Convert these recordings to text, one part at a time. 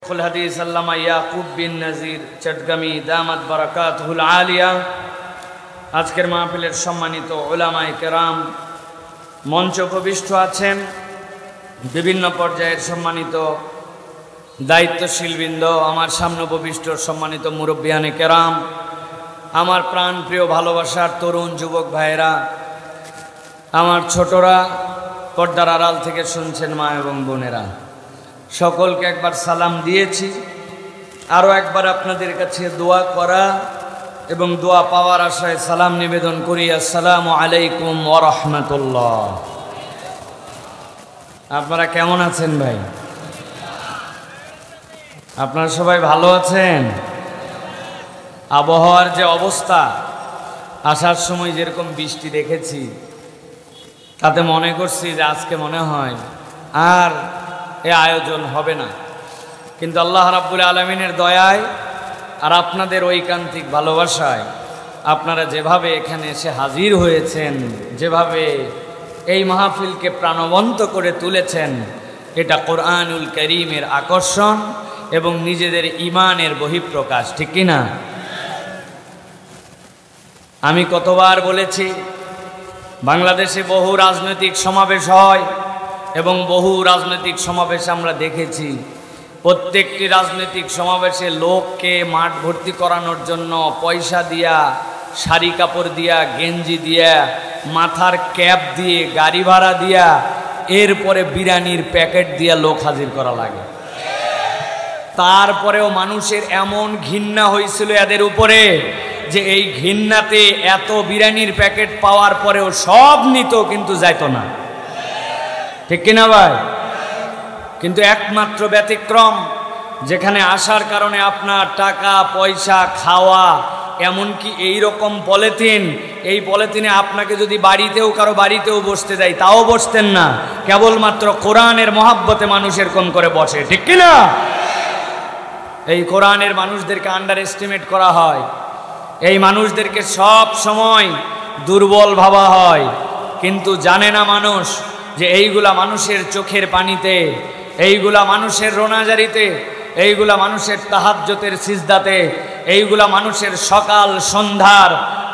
হাদিস আল্লামা ইয়াকুব বিন নাজির চটগামি দামাত বারাকাতুহুল আলিয়া। আজকের মাহফিলের সম্মানিত উলামায়ে কেরাম, মঞ্চ উপবিষ্ট আছেন বিভিন্ন পর্যায়ের সম্মানিত দায়িত্বশীলবৃন্দ, আমার সামনে উপবিষ্ট সম্মানিত মুরব্বিয়ানে কেরাম, আমার প্রাণ প্রিয় ভালোবাসার তরুণ যুবক ভাইয়েরা, আমার ছোটরা, পর্দার আড়াল থেকে শুনছেন মা এবং বোনেরা, সকলকে একবার সালাম দিয়েছি। আরও একবার আপনাদের কাছে দোয়া করা এবং দোয়া পাওয়ার আশায় সালাম নিবেদন করি। আসসালামু আলাইকুম ওয়া রাহমাতুল্লাহ। আপনারা কেমন আছেন ভাই? আপনারা সবাই ভালো আছেন? আবহাওয়ার যে অবস্থা, আসার সময় যেরকম বৃষ্টি দেখেছি, তাতে মনে করছি যে আজকে মনে হয় আর এ আয়োজন হবে না। কিন্তু আল্লাহ রাব্বুল আলামিনের দয়ায় আর আপনাদের ঐকান্তিক ভালোবাসায় আপনারা যেভাবে এখানে এসে হাজির হয়েছেন, যেভাবে এই মাহফিলকে প্রাণবন্ত করে তুলেছেন, এটা কোরআনুল কারীমের আকর্ষণ এবং নিজেদের ঈমানের বহিঃপ্রকাশ, ঠিক কি না? আমি কতবার বলেছি, বাংলাদেশে বহু রাজনৈতিক সমাবেশ হয় এবং বহু রাজনৈতিক সমাবেশ আমরা দেখেছি। প্রত্যেকটি রাজনৈতিক সমাবেশে লোককে মাঠ ভর্তি করানোর জন্য পয়সা দিয়া, শাড়ি কাপড় দিয়া, গেঞ্জি দিয়া, মাথার ক্যাপ দিয়ে, গাড়ি ভাড়া দিয়া, এরপরে বিরিয়ানির প্যাকেট দিয়া লোক হাজির করা লাগে। তারপরেও মানুষের এমন ঘৃণা হয়েছিল এদের উপরে যে এই ঘৃণাতে এত বিরিয়ানির প্যাকেট পাওয়ার পরেও সব নিত, কিন্তু যাইত না, ঠিক কিনা ভাই? কিন্তু একমাত্র ব্যতিক্রম, যেখানে আসার কারণে আপনার টাকা পয়সা, খাওয়া, এমনকি এই রকম পলিথিন, এই পলিথিনে আপনাকে যদি বাড়িতেও কারো বাড়িতেও বসতে দেয় তাও বসতেন না, কেবলমাত্র কোরআনের মহাব্বতে মানুষের কম করে বসে, ঠিক কিনা? এই কোরআনের মানুষদেরকে আন্ডার এস্টিমেট করা হয়, এই মানুষদেরকে সব সময় দুর্বল ভাবা হয়, কিন্তু জানে না মানুষ যে এইগুলা মানুষের চোখের পানিতে, এইগুলা মানুষের রোনাজারিতে, এইগুলা মানুষের তাহাজ্জুদের সিজদাতে, এইগুলা মানুষের সকাল সন্ধ্যার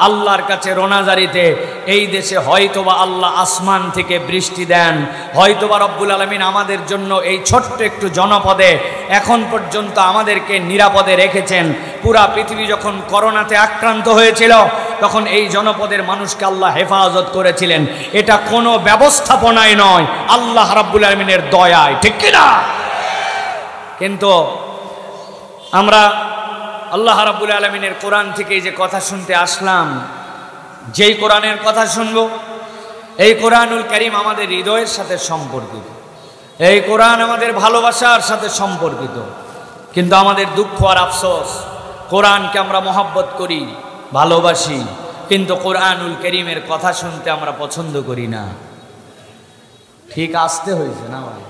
আল্লাহর কাছে রোনাজারিতে এই দেশে হয়তোবা আল্লাহ আসমান থেকে বৃষ্টি দেন, হয়তোবা রব্বুল আলামিন আমাদের জন্য এই ছোট্ট একটু জনপদে এখন পর্যন্ত আমাদেরকে নিরাপদে রেখেছেন। পুরা পৃথিবী যখন করোনাতে আক্রান্ত হয়েছিল, তখন এই জনপদের মানুষকে আল্লাহ হেফাজত করেছিলেন। এটা কোনো ব্যবস্থাপনায় নয়, আল্লাহ রাব্বুল আলামিনের দয়ায়, ঠিক কিনা? কিন্তু আমরা আল্লাহ রাব্বুল আলামিনের কোরআন থেকে যে কথা শুনতে আসলাম, যেই কোরআনের কথা শুনব, এই কোরআনুল কারীম আমাদের হৃদয়ের সাথে সম্পর্কিত, এই কোরআন আমাদের ভালোবাসার সাথে সম্পর্কিত। কিন্তু আমাদের দুঃখ আর আফসোস, কোরআনকে আমরা মহব্বত করি, ভালোবাসি, কিন্তু কোরআনুল কারীমের কথা শুনতে আমরা পছন্দ করি না। ঠিক আসতে হয়েছে না ভাই?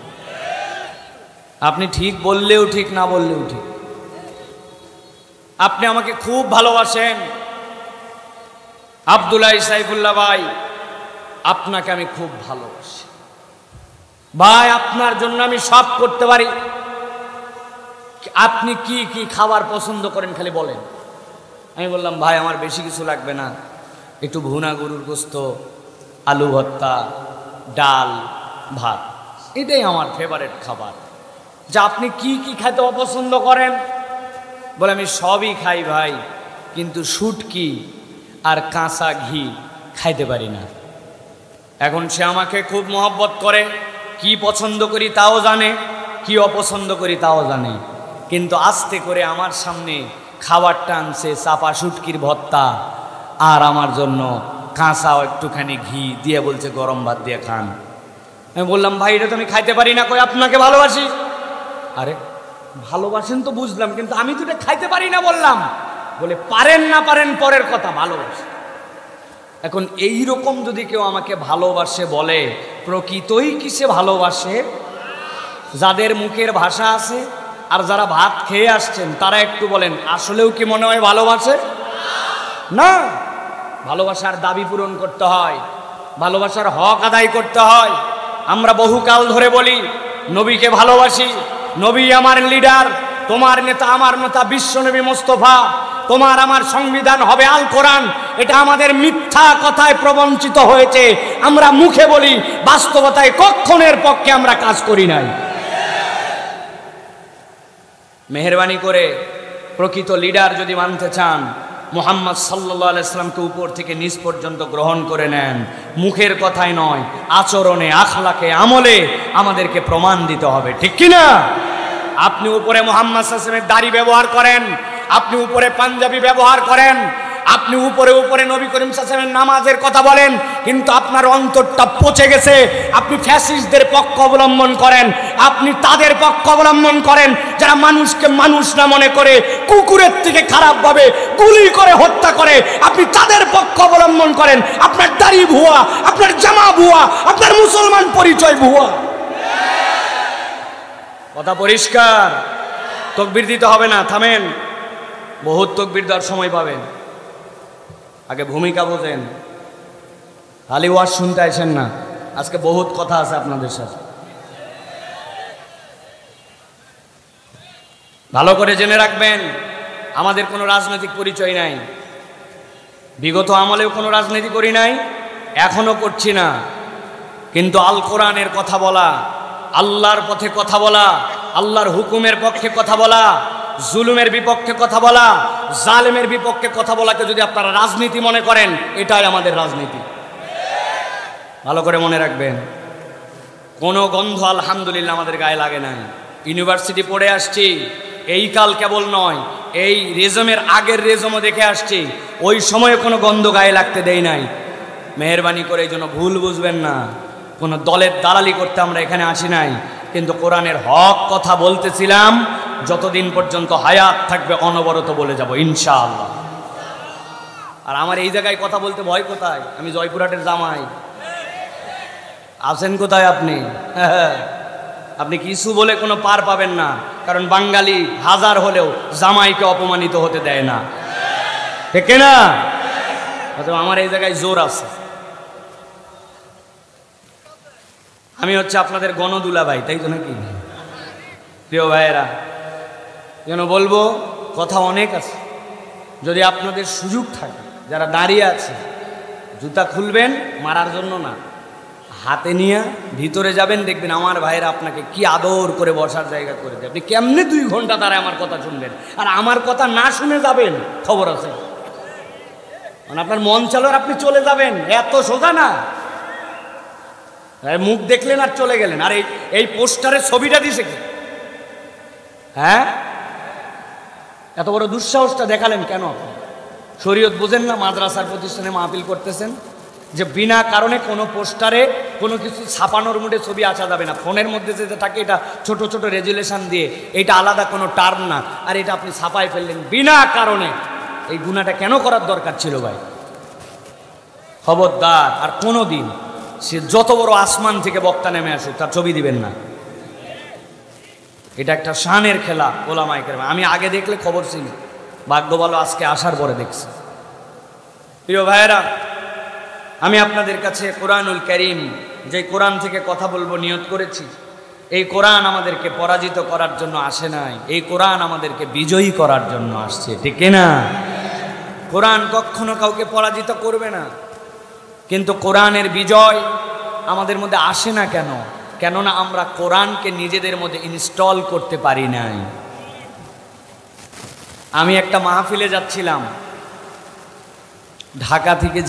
আপনি ঠিক বললেও ঠিক, না বললেও ঠিক। আপনি আমাকে খুব ভালোবাসেন আব্দুল্লাহ সাইফুল্লাহ ভাই, আপনাকে আমি খুব ভালোবাসি ভাই, আপনার জন্য আমি সব করতে পারি। আপনি কি কি খাবার পছন্দ করেন খালি বলেন। আমি বললাম, ভাই আমার বেশি কিছু লাগবে না, একটু ভুনা গরুর গোস্ত, আলু ভর্তা, ডাল, ভাত, এটাই আমার ফেভারিট খাবার। যে আপনি কি কি খেতে অপছন্দ করেন? বলে আমি সবই খাই ভাই, কিন্তু শুটকি আর কাঁচা ঘি খাইতে পারি না। এখন সে আমাকে খুব মহব্বত করে, কি পছন্দ করি তাও জানে, কি অপছন্দ করি তাও জানে, কিন্তু আস্তে করে আমার সামনে খাবারটা আনছে চাপা শুটকির ভর্তা, আর আমার জন্য কাঁচা একটুখানি ঘি দিয়ে বলছে গরম ভাত দিয়ে খান। আমি বললাম, ভাই এটা তো আমি খাইতে পারি না। কই আপনাকে ভালোবাসি। আরে ভালোবাসেন তো বুঝলাম, কিন্তু আমি তো এটা খাইতে পারি না বললাম। বলে পারেন না পারেন পরের কথা, ভালোবাসে। এখন এই রকম যদি কেউ আমাকে ভালোবাসে বলে, প্রকৃতই কিসে ভালোবাসে? যাদের মুখের ভাষা আছে আর যারা ভাত খেয়ে আসছেন, তারা একটু বলেন, আসলেও কি মনে হয় ভালোবাসে? না, ভালোবাসার দাবি পূরণ করতে হয়, ভালোবাসার হক আদায় করতে হয়। আমরা বহুকাল ধরে বলি নবীকে ভালোবাসি, নবী আমার লিডার, তোমার নেতা আমার নেতা বিশ্বনবী মুস্তাফা, তোমার আমার সংবিধান হবে আল কোরআন, এটা আমাদের মিথ্যা কথায় প্রবঞ্চিত হয়েছে। আমরা মুখে বলি, বাস্তবতায় কখনের পক্ষে আমরা কাজ করি নাই। মেহেরবানি করে প্রকৃত লিডার যদি মানতে চান, মুহাম্মদ সাল্লাল্লাহু আলাইহি সাল্লামকে উপর থেকে নিচ পর্যন্ত গ্রহণ করে নেন। মুখের কথাই নয়, আচরণে, আখলাকে, আমলে আমাদেরকে প্রমাণ দিতে হবে, ঠিক কিনা? আপনি উপরে মুহাম্মদ সাল্লাল্লাহু আলাইহি ওয়াসাল্লামের দাড়ি ব্যবহার করেন, আপনি উপরে পাঞ্জাবি ব্যবহার করেন, আপনি উপরে উপরে নবী করিম সাল্লাল্লাহু আলাইহি ওয়াসাল্লামের নামাজের কথা বলেন, কিন্তু আপনার অন্তরটা পচে গেছে। আপনি ফ্যাসিস্টদের পক্ষ অবলম্বন করেন, আপনি তাদের পক্ষ অবলম্বন করেন যারা মানুষকে মানুষ না মনে করে কুকুরের থেকে খারাপভাবে গুলি করে হত্যা করে, আপনি তাদের পক্ষ অবলম্বন করেন। আপনার দাড়ি ভুয়া, আপনার জামা ভুয়া, আপনার মুসলমান পরিচয় ভুয়া। কথা পরিষ্কার? তাকবীর দিতে হবে না, থামেন, বহুত তাকবীর দেওয়ার সময় পাবেন। আগে ভূমিকা বোঝেন, খালি ওয়াজ শুনতে আসেন না। আজকে বহুত কথা আছে আপনাদের সাথে, ভালো করে জেনে রাখবেন। আমাদের কোনো রাজনৈতিক পরিচয় নাই, বিগত আমলেও কোনো রাজনীতি করি নাই, এখনো করছি না। কিন্তু আল কোরআনের কথা বলা, আল্লাহর পথে কথা বলা, আল্লাহর হুকুমের পক্ষে কথা বলা, জুলুমের বিপক্ষে কথা বলা, জালেমের বিপক্ষে কথা বলাকে যদি আপনারা রাজনীতি মনে করেন, এটাই আমাদের রাজনীতি। ভালো করে মনে রাখবেন, কোনো গন্ধ আলহামদুলিল্লাহ আমাদের গায়ে লাগে নাই। ইউনিভার্সিটি পড়ে আসছি, এই কাল কেবল নয়, এই রেজমের আগের রেজমও দেখে আসছি, ওই সময়ে কোনো গন্ধ গায়ে লাগতে দেই নাই। মেহেরবানি করে এই জন্য ভুল বুঝবেন না, কোনো দলের দালালি করতে আমরা এখানে আসি নাই, কিন্তু কোরআনের হক কথা বলতেছিলাম। যতদিন পর্যন্ত হায়াত থাকবে অনবরত বলে যাব ইনশাআল্লাহ। আর আমার এই জায়গায় কথা বলতে ভয় কোথায়? আমি জয়পুরহাটের জামাই, আছেন কোথায় আপনি? আপনি কিছু বলে কোনো পার পাবেন না, কারণ বাঙালি হাজার হলেও জামাইকে অপমানিত হতে দেয় না, ঠিক না? আমার এই জায়গায় জোর আছে। আমি হচ্ছে আপনাদের গণদুলা ভাই, তাই তো নাকি? প্রিয় ভাইয়েরা, যেন বলবো কথা অনেক আছে, যদি আপনাদের সুযোগ থাকে, যারা দাঁড়িয়ে আছে, জুতা খুলবেন মারার জন্য না, হাতে নিয়ে ভিতরে যাবেন, দেখবেন আমার ভাইয়েরা আপনাকে কি আদর করে বসার জায়গা করে দেয়। আপনি কেমনে 2 ঘন্টা দাঁড়ায় আমার কথা শুনবেন, আর আমার কথা না শুনে যাবেন, খবর আছে। মানে আপনার মন চালোর আপনি চলে যাবেন, এত সোজা না। মুখ দেখলেন আর চলে গেলেন। আর এই পোস্টারের ছবিটা দিছে কি? হ্যাঁ, এত বড় দুঃসাহসটা দেখালেন কেন? শরীয়ত বোঝেন না? মাদ্রাসার প্রতিষ্ঠানে মাহফিল করতেছেন, যে বিনা কারণে কোনো পোস্টারে কোনো কিছু ছাপানোর মুডে ছবি আসা যাবে না। ফোনের মধ্যে যেটা থাকে এটা ছোট ছোট রেজুলেশন দিয়ে, এটা আলাদা কোনো টার্ম না, আর এটা আপনি ছাপাই ফেললেন বিনা কারণে। এই গুনাহটা কেন করার দরকার ছিল ভাই? খবরদার আর কোনো দিন সে যত বড় আসমান থেকে বক্তা নেমে আসুক, তার ছবি দিবেন না। এটা একটা শানের খেলা ওলামায়ে কেরাম। আমি আগে দেখলে খবর ছিল, ভাগ্য ভালো আজকে আসার পরে দেখছি। প্রিয় ভাইয়েরা, আমি আপনাদের কাছে কোরআনুল কারীম, যে কোরআন থেকে কথা বলবো নিয়ত করেছি, এই কোরআন আমাদেরকে পরাজিত করার জন্য আসে নাই, এই কোরআন আমাদেরকে বিজয়ী করার জন্য আসছে, ঠিক না? কোরআন কখনো কাউকে পরাজিত করবে না, কিন্তু কোরআনের বিজয় আমাদের মধ্যে আসে না কেন? কেননা আমরা কোরআনকে নিজেদের মধ্যে ইনস্টল করতে পারি নাই। আমি একটা মাহফিলে যাচ্ছিলাম ঢাকা থেকে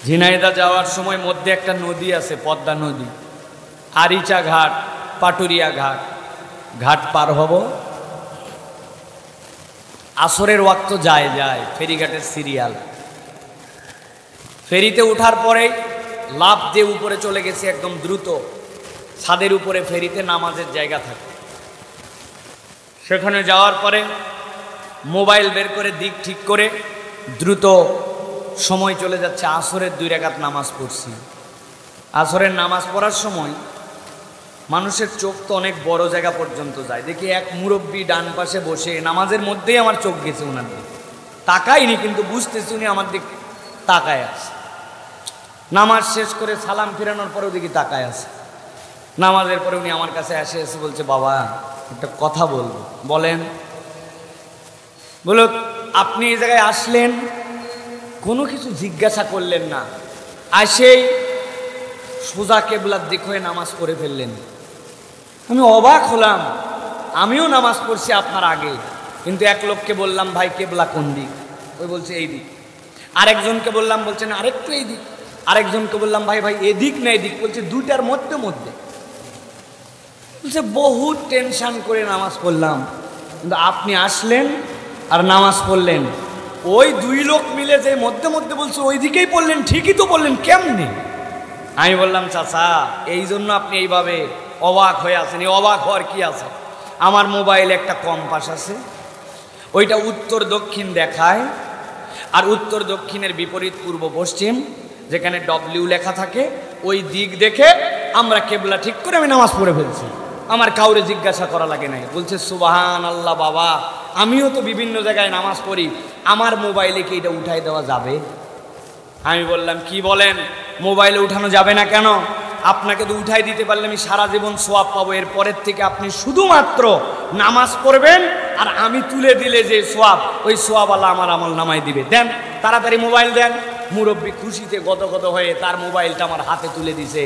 ঝিনাইদা যাওয়ার সময় মধ্যে একটা নদী আছে, পদ্মা নদী, আরিচা ঘাট, পাটুরিয়া ঘাট, ঘাট পার হব, আসরের ওয়াক্ত যায় ফেরিঘাটের সিরিয়াল। ফেরিতে ওঠার পরে লাফ দিয়ে উপরে চলে গেছে একদম দ্রুত, ছাদের উপরে ফেরিতে নামাজের জায়গা থাকে। সেখানে যাওয়ার পরে মোবাইল বের করে দিক ঠিক করে দ্রুত সময় চলে যাচ্ছে, আসরের 2 রাকাত নামাজ পড়ছি। আসরের নামাজ পড়ার সময় মানুষের চোখ তো অনেক বড় জায়গা পর্যন্ত যায়, দেখি এক মুরব্বী ডান পাশে বসে, নামাজের মধ্যেই আমার চোখ গেছে ওনার দিকে, তাকাইনি কিন্তু বুঝতেছি উনি আমার দিকে তাকায় আছে। নামাজ শেষ করে সালাম ফিরানোর পরেও দেখি তাকায় আছে। নামাজের পরে উনি আমার কাছে এসে বলছে, বাবা একটা কথা বলবো, বলেন। বলো, আপনি এই জায়গায় আসলেন, কোনো কিছু জিজ্ঞাসা করলেন না, আসেই সোজা কেবলার দিক হয়ে নামাজ পড়ে ফেললেন। আমি অবাক হলাম, আমিও নামাজ পড়ছি আপনার আগে, কিন্তু এক লোককে বললাম ভাই কেবলা কোন দিক, ওই বলছে এই দিক। আরেকজনকে বললাম, বলছেন আরেকটু এই দিক। আরেকজনকে বললাম ভাই ভাই এদিক না এদিক, বলছে দুইটার মধ্যে মধ্যে। বলছে বহুত টেনশন করে নামাজ পড়লাম, কিন্তু আপনি আসলেন আর নামাজ পড়লেন। ওই দুই লোক মিলে যে মধ্যে মধ্যে বলছে ওই দিকেই পড়লেন, ঠিকই তো বললেন, কেমনি? আমি বললাম চাচা, এই জন্য আপনি এইভাবে অবাক হয়ে আছেন। এই অবাক হওয়ার কি আছে? আমার মোবাইলে একটা কম্পাস আছে, ওইটা উত্তর দক্ষিণ দেখায়, আর উত্তর দক্ষিণের বিপরীত পূর্ব পশ্চিম যেখানে ডব্লিউ লেখা থাকে, ওই দিক দেখে আমরা কেবলা ঠিক করে আমি নামাজ পড়ে ফেলছি। আমার কাউরে জিজ্ঞাসা করা লাগে নাই। বলছে সুবহান আল্লাহ, বাবা আমিও তো বিভিন্ন জায়গায় নামাজ পড়ি, আমার মোবাইলে কি এটা উঠাই দেওয়া যাবে? আমি বললাম কি বলেন, মোবাইলে উঠানো যাবে না কেন? আপনাকে তো উঠাই দিতে পারলে আমি সারা জীবন সোয়াব পাবো। এর পরের থেকে আপনি শুধুমাত্র নামাজ পড়বেন, আর আমি তুলে দিলে যে সোয়াব, ওই সোয়াব আল্লাহ আমার আমল নামাই দিবে। দেন তাড়াতাড়ি মোবাইল দেন। মুরব্বী খুশিতে গদগদ হয়ে তার মোবাইলটা আমার হাতে তুলে দিছে।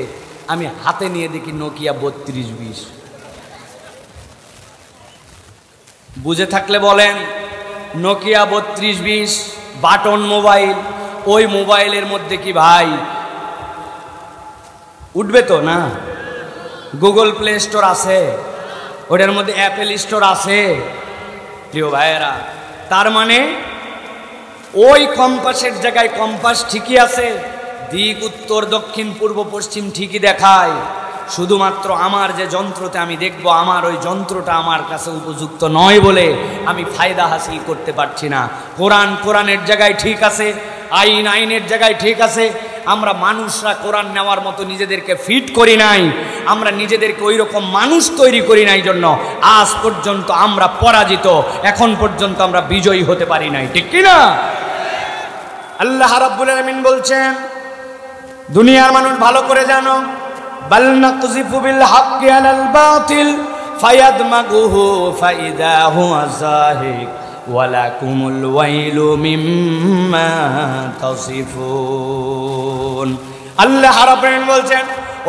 আমি হাতে নিয়ে দেখি নোকিয়া 3220। বুঝে থাকলে বলেন, নোকিয়া 3220 বাটন মোবাইল। ওই মোবাইলের মধ্যে কি ভাই উঠবে তো না? গুগল প্লে স্টোর আছে, ওটার মধ্যে অ্যাপেল স্টোর আছে। প্রিয় ভাইয়েরা, তার মানে ওই কম্পাসের জায়গায় কম্পাস ঠিকই আছে, দিক উত্তর দক্ষিণ পূর্ব পশ্চিম ঠিকই দেখায়। শুধুমাত্র আমার যে যন্ত্রতে আমি দেখব, আমার ওই যন্ত্রটা আমার কাছে উপযুক্ত নয় বলে আমি ফায়দা হাসিল করতে পারছি না। কোরআন কোরআনের জায়গায় ঠিক আছে, আইন আইনের জায়গায় ঠিক আছে। আমরা মানুষরা কোরআন নেওয়ার মতো নিজেদেরকে ফিট করি নাই, আমরা নিজেদেরকে ওই রকম মানুষ তৈরি করি নাই, জন্য আজ পর্যন্ত আমরা পরাজিত, এখন পর্যন্ত আমরা বিজয়ী হতে পারি নাই। ঠিক কি না? আল্লাহ রাব্বুল আলামিন বলছেন, দুনিয়ার মানুষ ভালো করে জানো, বাল নাকযিফু বিল হাক্কি আলাল বাতিল ফায়াদমাগুহু ফাইদা হুয়া যাহিক ওয়ালাকুমুল ওয়াইলু মিম্মা তাসিফুন। আল্লাহ রাব্বুল আলামিন বলছেন,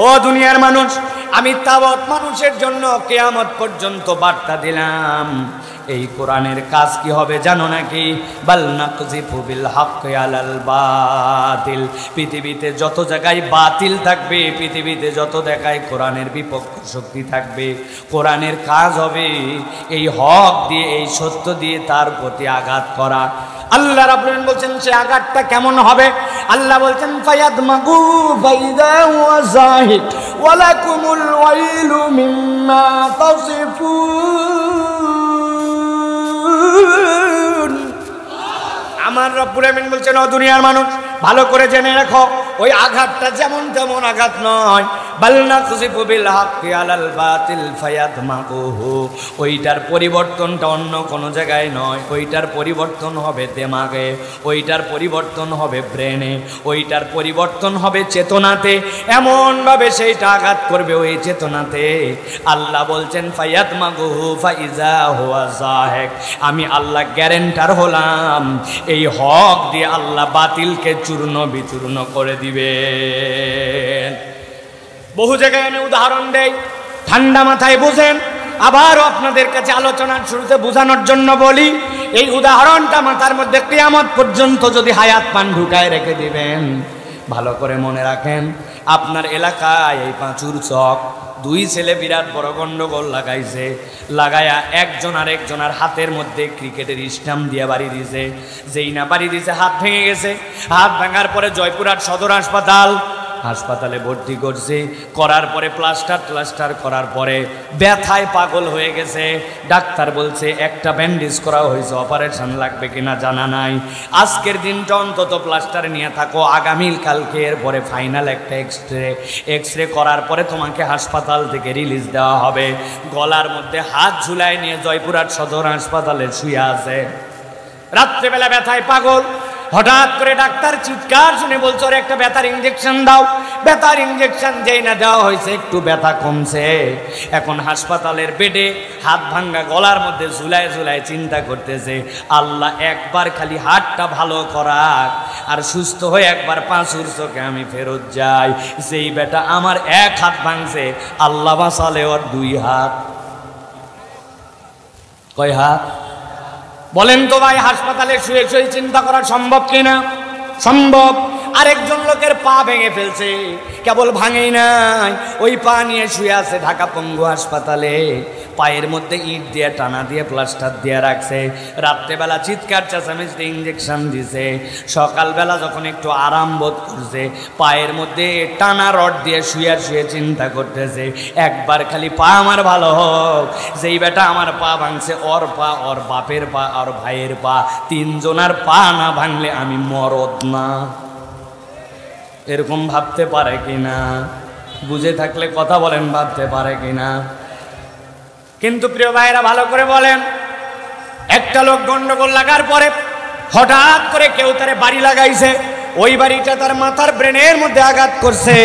ও দুনিয়ার মানুষ, আমি তাওয়াত মানুষের জন্য কিয়ামত পর্যন্ত বার্তা দিলাম। এই কোরআনের কাজ কি হবে জানো নাকি? বাল নাকযিফু বিল হাক্কি আলাল বাতিল। পৃথিবীতে যত জায়গায় বাতিল থাকবে, পৃথিবীতে যত জায়গায় কোরআনের বিপক্ষ শক্তি থাকবে, কোরআনের কাজ হবে এই হক দিয়ে, এই সত্য দিয়ে তার প্রতি আঘাত করা। আল্লাহ রাব্বুল আলামিন বলছেন সে আঘাতটা কেমন হবে? আল্লাহ বলছেন ফায়াদমাগু ফাইদা ওয়া যাহিক ওয়ালাকুমুল ওয়াইলু মিম্মা তাসিফুন। আমার রব্বুল আলামিন বলছেন, ও দুনিয়ার মানুষ ভালো করে জেনে রাখো, ওই আঘাতটা যেমন তেমন আঘাত নয়। বাল নাকযিফু বিল হাক্কি আলাল বাতিল ফায়াদমাগুহু। ওইটার পরিবর্তনটা অন্য কোনো জায়গায় নয়, ওইটার পরিবর্তন হবে দেমাগে, ওইটার পরিবর্তন হবে ব্রেনে, ওইটার পরিবর্তন হবে চেতনাতে। এমনভাবে সেইটা আঘাত করবে ওই চেতনাতে। আল্লাহ বলছেন ফায়াদমাগুহু ফাইজা হুয়া যাহিক। আমি আল্লাহ গ্যারেন্টার হলাম, এই হক দিয়ে আল্লাহ বাতিলকে চূর্ণ বিচূর্ণ করে দিবে। বহু জায়গায় আমি উদাহরণ দেই, ঠান্ডা মাথায় বুঝেন। আবারও আপনাদের কাছে আলোচনার শুরুতে বোঝানোর জন্য বলি, এই উদাহরণটা মাথার মধ্যে কিয়ামত পর্যন্ত যদি হায়াত পান ঢুকায় রেখে দিবেন। ভালো করে মনে রাখেন, আপনার এলাকায় এই পাঁচুর চক দুই ছেলে বিরাট বড় গন্ডগোল লাগাইছে। লাগায়া একজন আর একজনের হাতের মধ্যে ক্রিকেটের স্টাম্প দিয়ে বাড়ি দিয়েছে। যেই না বাড়ি দিয়েছে, হাত ভেঙে গেছে। হাত ভাঙার পরে জয়পুরহাট সদর হাসপাতালে ভর্তি করছে। করার পরে প্লাস্টার করার পরে ব্যথায় পাগল হয়ে গেছে। ডাক্তার বলছে একটা ব্যান্ডেজ করা হয়েছে, অপারেশন লাগবে কিনা জানা নাই। আজকের দিনটা অন্তত প্লাস্টারে নিয়ে থাকো, আগামী কালকে এর পরে ফাইনাল একটা এক্সরে করার পরে তোমাকে হাসপাতাল থেকে রিলিজ দেওয়া হবে। গলার মধ্যে হাত ঝুলায় নিয়ে জয়পুরহাট সদর হাসপাতালে শুয়ে আছে। রাত্রেবেলা ব্যথায় পাগল, হঠাৎ করে ডাক্তার চিৎকার শুনে বলছে ওরে একটা ব্যথার ইঞ্জেকশন দাও। ব্যথার ইঞ্জেকশন যেই না দেওয়া হয়েছে একটু ব্যথা কমছে। এখন হাসপাতালের বেডে হাত ভাঙ্গা গলার মধ্যে ঝুলায় ঝুলায় চিন্তা করতেছে, আল্লাহ একবার খালি হাতটা ভালো করাক আর সুস্থ হয়ে একবার পাঁচুর চোখে আমি ফেরত যাই। যেই বেটা আমার এক হাত ভাঙছে, আল্লাহ বাঁচালে ওর দুই হাত। কয় হাত বলেন তো ভাই? হাসপাতালে শুয়ে শুয়ে চিন্তা করা সম্ভব কিনা? সম্ভব। আরেকজন লোকের পা ভেঙে ফেলছে, কেবল ভাঙেই নাই, ওই পা নিয়ে শুয়ে আছে ঢাকা পঙ্গু হাসপাতালে। পায়ের মধ্যে ইট দিয়ে টানা দিয়ে প্লাস্টার দিয়ে রাখছে। রাত্রেবেলা চিৎকার চেঁচামেচি দিয়ে ইঞ্জেকশন দিছে। সকালবেলা যখন একটু আরাম বোধ করছে, পায়ের মধ্যে টানা রড দিয়ে শুয়ে শুয়ে চিন্তা করতেছে, একবার খালি পা আমার ভালো হোক। যেই বেটা আমার পা ভাঙছে, ওর পা, ওর বাপের পা, ওর ভাইয়ের পা, তিনজনার পা না ভাঙলে আমি মরদ না। এরকম ভাবতে পারে কিনা? বুঝে থাকলে কথা বলেন, ভাবতে পারে কিনা? কিন্তু প্রিয় ভাইরা ভালো করে বলেন, একটা লোক গন্ডগোল লাগার পরে হঠাৎ করে কেউ তারে বাড়ি লাগাইছে। ওই বাড়িটা তার মাথার ব্রেনের মধ্যে আঘাত করছে।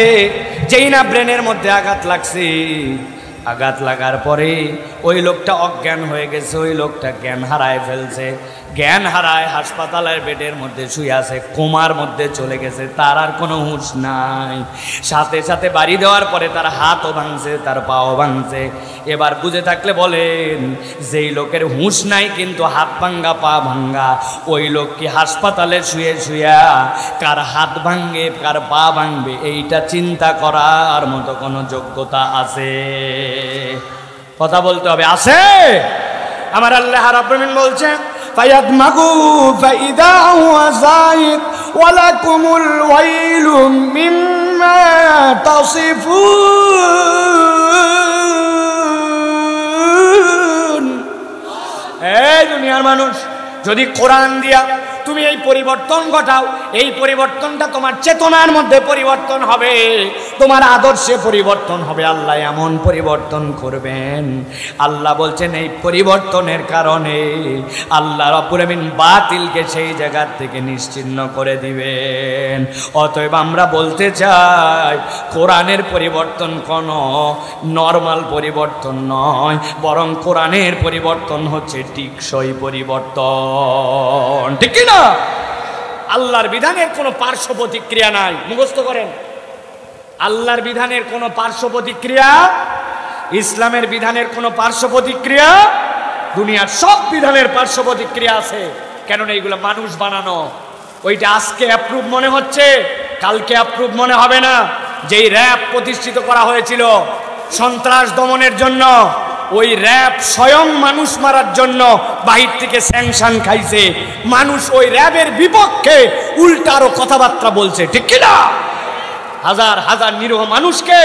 যেই না ব্রেনের মধ্যে আঘাত লাগছে, আঘাত লাগার পরে ওই লোকটা অজ্ঞান হয়ে গেছে। ওই লোকটা জ্ঞান হারায় ফেলছে। জ্ঞান হারায় হাসপাতালের বেডের মধ্যে শুয়ে আছে, কোমার মধ্যে চলে গেছে, তার আর কোনো হুঁশ নাই। সাথে সাথে বাড়ি দেওয়ার পরে তার হাতও ভাঙছে, তার পাও ভাঙছে। এবার বুঝে থাকলে বলেন, যেই লোকের হুঁশ নাই কিন্তু হাত ভাঙ্গা পা ভাঙ্গা, ওই লোক কি হাসপাতালে শুয়ে শুয়া কার হাত ভাঙবে কার পা ভাঙবে এইটা চিন্তা করার মতো কোনো যোগ্যতা আছে? কথা বলতে হবে, আছে? আমার আল্লাহ রাব্বুল আলামিন বলছে, ফায়াদমাগু ফাইদা হুয়া যায়িদ ওয়ালাকুমুল ওয়াইলু মিম্মা তাসিফুন। এই দুনিয়ার মানুষ, যদি কোরআন দিয়া তুমি এই পরিবর্তন ঘটাও, এই পরিবর্তনটা তোমার চেতনার মধ্যে পরিবর্তন হবে, তোমার আদর্শে পরিবর্তন হবে। আল্লাহ এমন পরিবর্তন করবেন। আল্লাহ বলছেন এই পরিবর্তনের কারণে আল্লাহ রাব্বুল আমিন বাতিলকে সেই জায়গা থেকে নিশ্চিহ্ন করে দিবেন। অতএব আমরা বলতে চাই, কোরআনের পরিবর্তন কোনো নরমাল পরিবর্তন নয়, বরং কোরআনের পরিবর্তন হচ্ছে টিকসই পরিবর্তন। ঠিক না? আল্লাহর বিধানের কোনো পার্শ্ব প্রতিক্রিয়া নাই। মুখস্থ করেন, আল্লাহর বিধানের কোনো পার্শ্ব প্রতিক্রিয়া, ইসলামের বিধানের কোনো পার্শ্ব প্রতিক্রিয়া, দুনিয়ার সব বিধানের পার্শ্ব প্রতিক্রিয়া আছে। কেননা এইগুলো মানুষ বানানো। ওইটা আজকে অ্যাপ্রুভ মনে হচ্ছে, কালকে অ্যাপ্রুভ মনে হবে না। যেই র্যাব প্রতিষ্ঠিত করা হয়েছিল সন্ত্রাস দমনের জন্য, ওই র্যাব স্বয়ং মানুষ মারার জন্য বাহির থেকে স্যাংশন খাইছে। মানুষ ওই র্যাবের বিপক্ষে উল্টা আরো কথাবার্তা বলছে। ঠিক কিনা? হাজার হাজার নিরীহ মানুষকে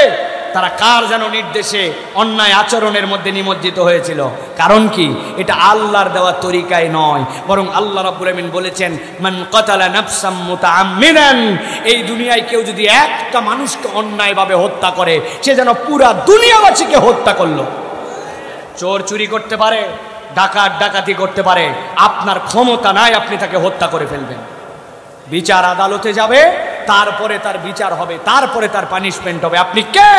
তারা কার যেন নির্দেশে অন্যায় আচরণের মধ্যে নিমজ্জিত হয়েছিল। কারণ কি? এটা আল্লাহর দেওয়া তরিকায় নয়, বরং আল্লাহ রাব্বুল আমিন বলেছেন, মান কাতালা নাফসাম মুতাআম্মিদান। এই দুনিয়ায় কেউ যদি একটা মানুষকে অন্যায়ভাবে হত্যা করে, সে যেন পুরা দুনিয়াবাসীকে হত্যা করলো। চোর চুরি করতে পারে, ডাকাত ডাকাতি করতে পারে, আপনার ক্ষমতা নাই আপনি তাকে হত্যা করে ফেলবেন। বিচার আদালতে যাবে, তারপরে তার বিচার হবে, তারপরে তার পানিশমেন্ট হবে। আপনি কে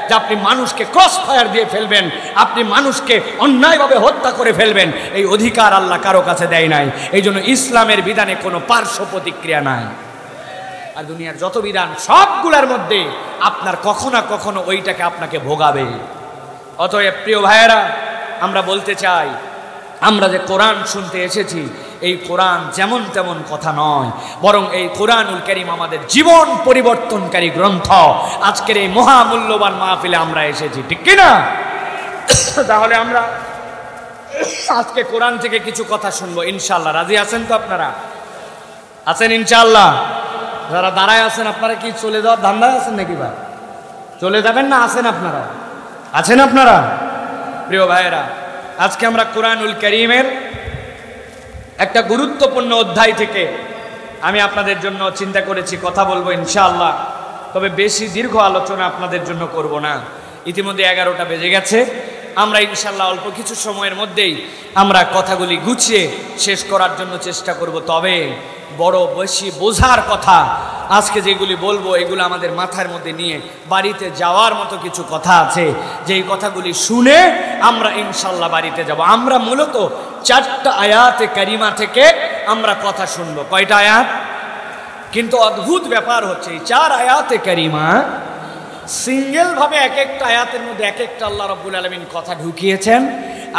যে আপনি মানুষকে ক্রস ফায়ার দিয়ে ফেলবেন, আপনি মানুষকে অন্যায়ভাবে হত্যা করে ফেলবেন? এই অধিকার আল্লাহ কারো কাছে দেয় নাই। এই জন্য ইসলামের বিধানে কোনো পার্শ্ব প্রতিক্রিয়া নাই। আর দুনিয়ার যত বিধান সবগুলোর মধ্যে আপনার কখনো না কখনো ওইটাকে আপনাকে ভোগাবে। অতএব প্রিয় ভাইয়েরা, আমরা বলতে চাই, আমরা যে কোরআন শুনতে এসেছি, এই কোরআন যেমন তেমন কথা নয়, বরং এই কোরআনুল কারীম আমাদের জীবন পরিবর্তনকারী গ্রন্থ। আজকের এই মহামূল্যবান মাহফিলে আমরা এসেছি, ঠিক কিনা? তাহলে আমরা আজকে কোরআন থেকে কিছু কথা শুনবো ইনশাআল্লাহ। রাজি আছেন তো আপনারা? আছেন ইনশাআল্লাহ? যারা দাঁড়ায় আছেন, আপনারা কি চলে যাওয়ার ধান্দায় আছেন নাকি ভাই? চলে যাবেন না আছেন আপনারা? আছেন আপনারা? প্রিয় ভাইয়েরা, আজকে আমরা কোরআনুল কারীমের একটা গুরুত্বপূর্ণ অধ্যায় থেকে আমি আপনাদের জন্য চিন্তা করেছি কথা বলবো ইনশাআল্লাহ। তবে বেশি দীর্ঘ আলোচনা আপনাদের জন্য করব না। ইতিমধ্যে 11টা বেজে গেছে। আমরা ইনশাআল্লাহ অল্প কিছু সময়ের মধ্যেই আমরা কথাগুলি গুছিয়ে শেষ করার জন্য চেষ্টা করব। তবে বড় বেশি বোঝার কথা আজকে যেগুলি বলবো এগুলো আমাদের মাথার মধ্যে নিয়ে বাড়িতে যাওয়ার মতো কিছু কথা আছে, যেই কথাগুলি শুনে আমরা ইনশাআল্লাহ বাড়িতে যাব। আমরা মূলত 4টা আয়াতে কারিমা থেকে আমরা কথা শুনবো। কয়টা আয়াত? কিন্তু অদ্ভুত ব্যাপার হচ্ছে এই 4 আয়াতে কারিমা সিঙ্গেল ভাবে এক একটা আয়াতের মধ্যে এক একটা আল্লাহ রাব্বুল আলামিন কথা ঢুকিয়েছেন,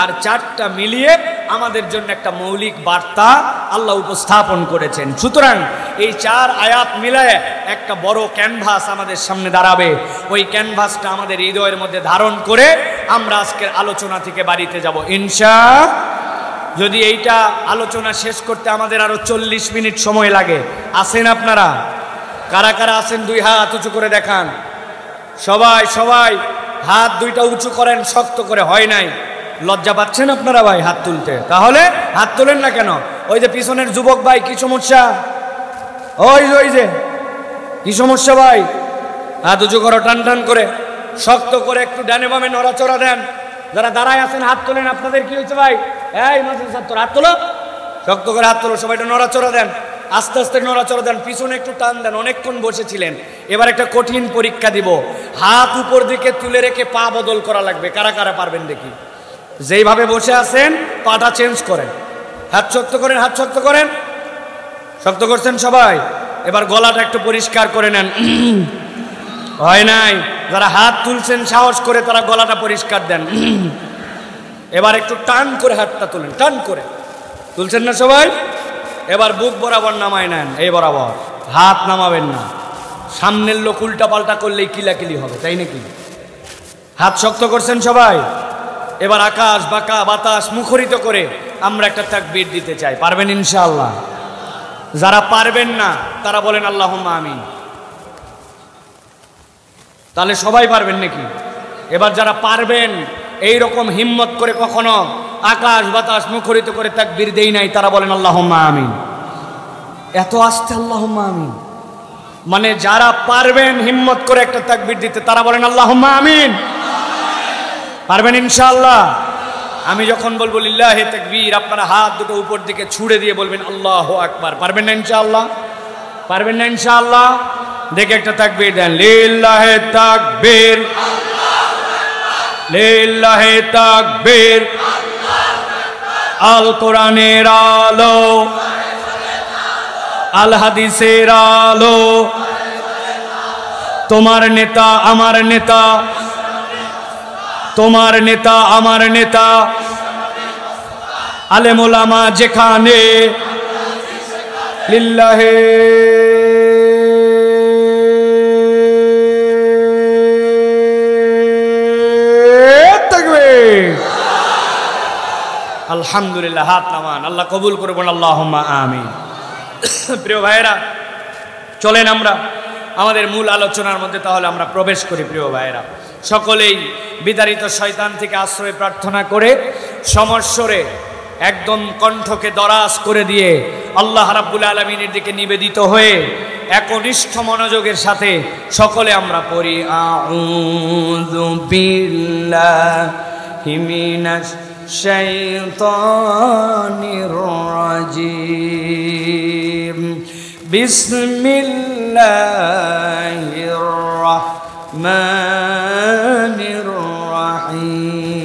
আর 4টা মিলিয়ে আমাদের জন্য একটা মৌলিক বার্তা আল্লাহ উপস্থাপন করেছেন। সুতরাং এই 4 আয়াত মিলায়ে একটা বড় ক্যানভাস আমাদের সামনে দাঁড়াবে। ওই ক্যানভাসটা আমাদের হৃদয়ের মধ্যে ধারণ করে আমরা আজকের আলোচনা থেকে বাড়িতে যাব ইনশাআল্লাহ। যদি এইটা আলোচনা শেষ করতে আমাদের আরো 40 মিনিট সময় লাগে, আছেন আপনারা? কারা কারা আছেন 2 হাত উঁচু করে দেখান। সবাই সবাই হাত 2টা উঁচু করেন, শক্ত করে। হয় নাই? লজ্জা পাচ্ছেন আপনারা ভাই হাত তুলতে? তাহলে হাত তোলেন না কেন? ওই যে পিছনের যুবক ভাই, কি সমস্যা? ওই যে কি সমস্যা ভাই? হাত উঁচু করো, টান টান করে, শক্ত করে, একটু ডানে বামে নড়াচড়া দেন। যারা দাঁড়ায় আছেন হাত তোলেন। আপনাদের কি হয়েছে ভাই? এই মাদ্রাসা ছাত্র, হাত তোলো, শক্ত করে হাত তোলো। সবাই নড়াচড়া দেন, আস্তে আস্তে নড়াচড়া দেন, পিছনে একটু টান দেন। অনেকক্ষণ বসেছিলেন, এবার একটা কঠিন পরীক্ষা দিব। হাত উপর দিকে তুলে রেখে পা বদল করা লাগবে। কারা কারা পারবেন দেখি? যেইভাবে বসে আছেন পাটা চেঞ্জ করেন, হাত শক্ত করেন, হাত শক্ত করেন। শক্ত করছেন সবাই? এবার গলাটা একটু পরিষ্কার করে নেন। হয় নাই? যারা হাত তুলছেন সাহস করে তারা গলাটা পরিষ্কার দেন। এবার একটু টান করে হাতটা তুলেন, টান করে। তুলছেন না সবাই? এবার বুক বরাবর নামায় নেন, এই বরাবর। হাত নামাবেন না, সামনের লোক উল্টা পাল্টা করলেই কিলাকিলি হবে, তাই নাকি? হাত শক্ত করছেন সবাই? এবার আকাশ বাঁকা বাতাস মুখরিত করে আমরা একটা তাকবীর দিতে চাই। পারবেন ইনশাআল্লাহ? যারা পারবেন না তারা বলেন আল্লাহুম্মা আমিন। তাহলে সবাই পারবেন নাকি? এবার যারা পারবেন এই রকম হিম্মত করে কখনো আকাশ বাতাস মুখরিত করে তাকবীর দেই নাই, তারা বলেন আল্লাহুম্মা আমিন। এত আস্তে আল্লাহুম্মা আমিন মানে যারা পারবেন হিম্মত করে একটা তাকবীর দিতে তারা বলেন আল্লাহুম্মা আমিন। পারবেন ইনশাআল্লাহ? আমি যখন বলবো লিল্লাহি তাকবীর, আপনারা হাত দুটো উপর দিকে ছুড়ে দিয়ে বলবেন আল্লাহু আকবার। পারবেন না ইনশাআল্লাহ? পারবেন না ইনশাআল্লাহ? দেখে একটা তাকবীর দেন, লিল্লাহি তাকবীর, লিল্লাহি তাকবীর। আল কোরআনের আলো, আল হাদিসের আলো, তোমার নেতা আমার নেতা, তোমার নেতা আমার নেতা, আলেম ওলামা যেখানে, লিল্লাহি তাকবীর। আলহামদুলিল্লাহ। হাত নামান, আল্লাহ কবুল করবেন, আল্লাহুম্মা আমিন। প্রিয় ভাইয়েরা, চলেন আমরা আমাদের মূল আলোচনার মধ্যে তাহলে আমরা প্রবেশ করি। প্রিয় ভাইয়েরা, সকলেই বিতাড়িত শয়তান থেকে আশ্রয় প্রার্থনা করে সমস্বরে একদম কণ্ঠকে দরাজ করে দিয়ে আল্লাহ রাব্বুল আলামিনের দিকে নিবেদিত হয়ে একনিষ্ঠ মনোযোগের সাথে সকলে আমরা পড়ি, আউযু বিল্লাহি মিনাশ শাইতানির রাজিম, বিসমিল্লাহির রাহমানির রাহিম।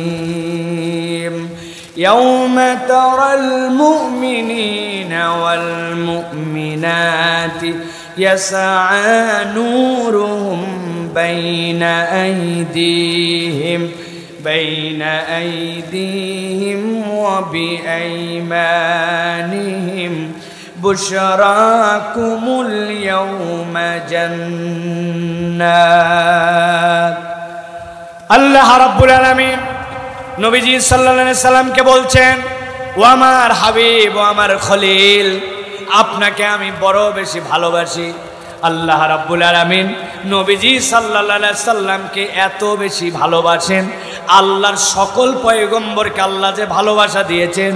ইয়াওমা তারাল মুমিনিনা ওয়াল মুমিনাতি ইয়াসআ নূরুহুম বাইনা আইদিহিম ওয়া বিআইমানিহিম বুশরাকুমুল ইয়াওমা জান্নাত। আল্লাহ রাব্বুল আলামিন নবীজি সাল্লাল্লাহু আলাইহি সাল্লামকে বলছেন, ও আমার হাবিব, ও আমার খলিল, আপনাকে আমি বড় বেশি ভালোবাসি। আল্লাহ রাব্বুল আলামিন নবীজি সাল্লাল্লাহু আলাইহি সাল্লামকে এত বেশি ভালোবাসেন, আল্লাহর সকল পয়গম্বরকে আল্লাহ যে ভালোবাসা দিয়েছেন,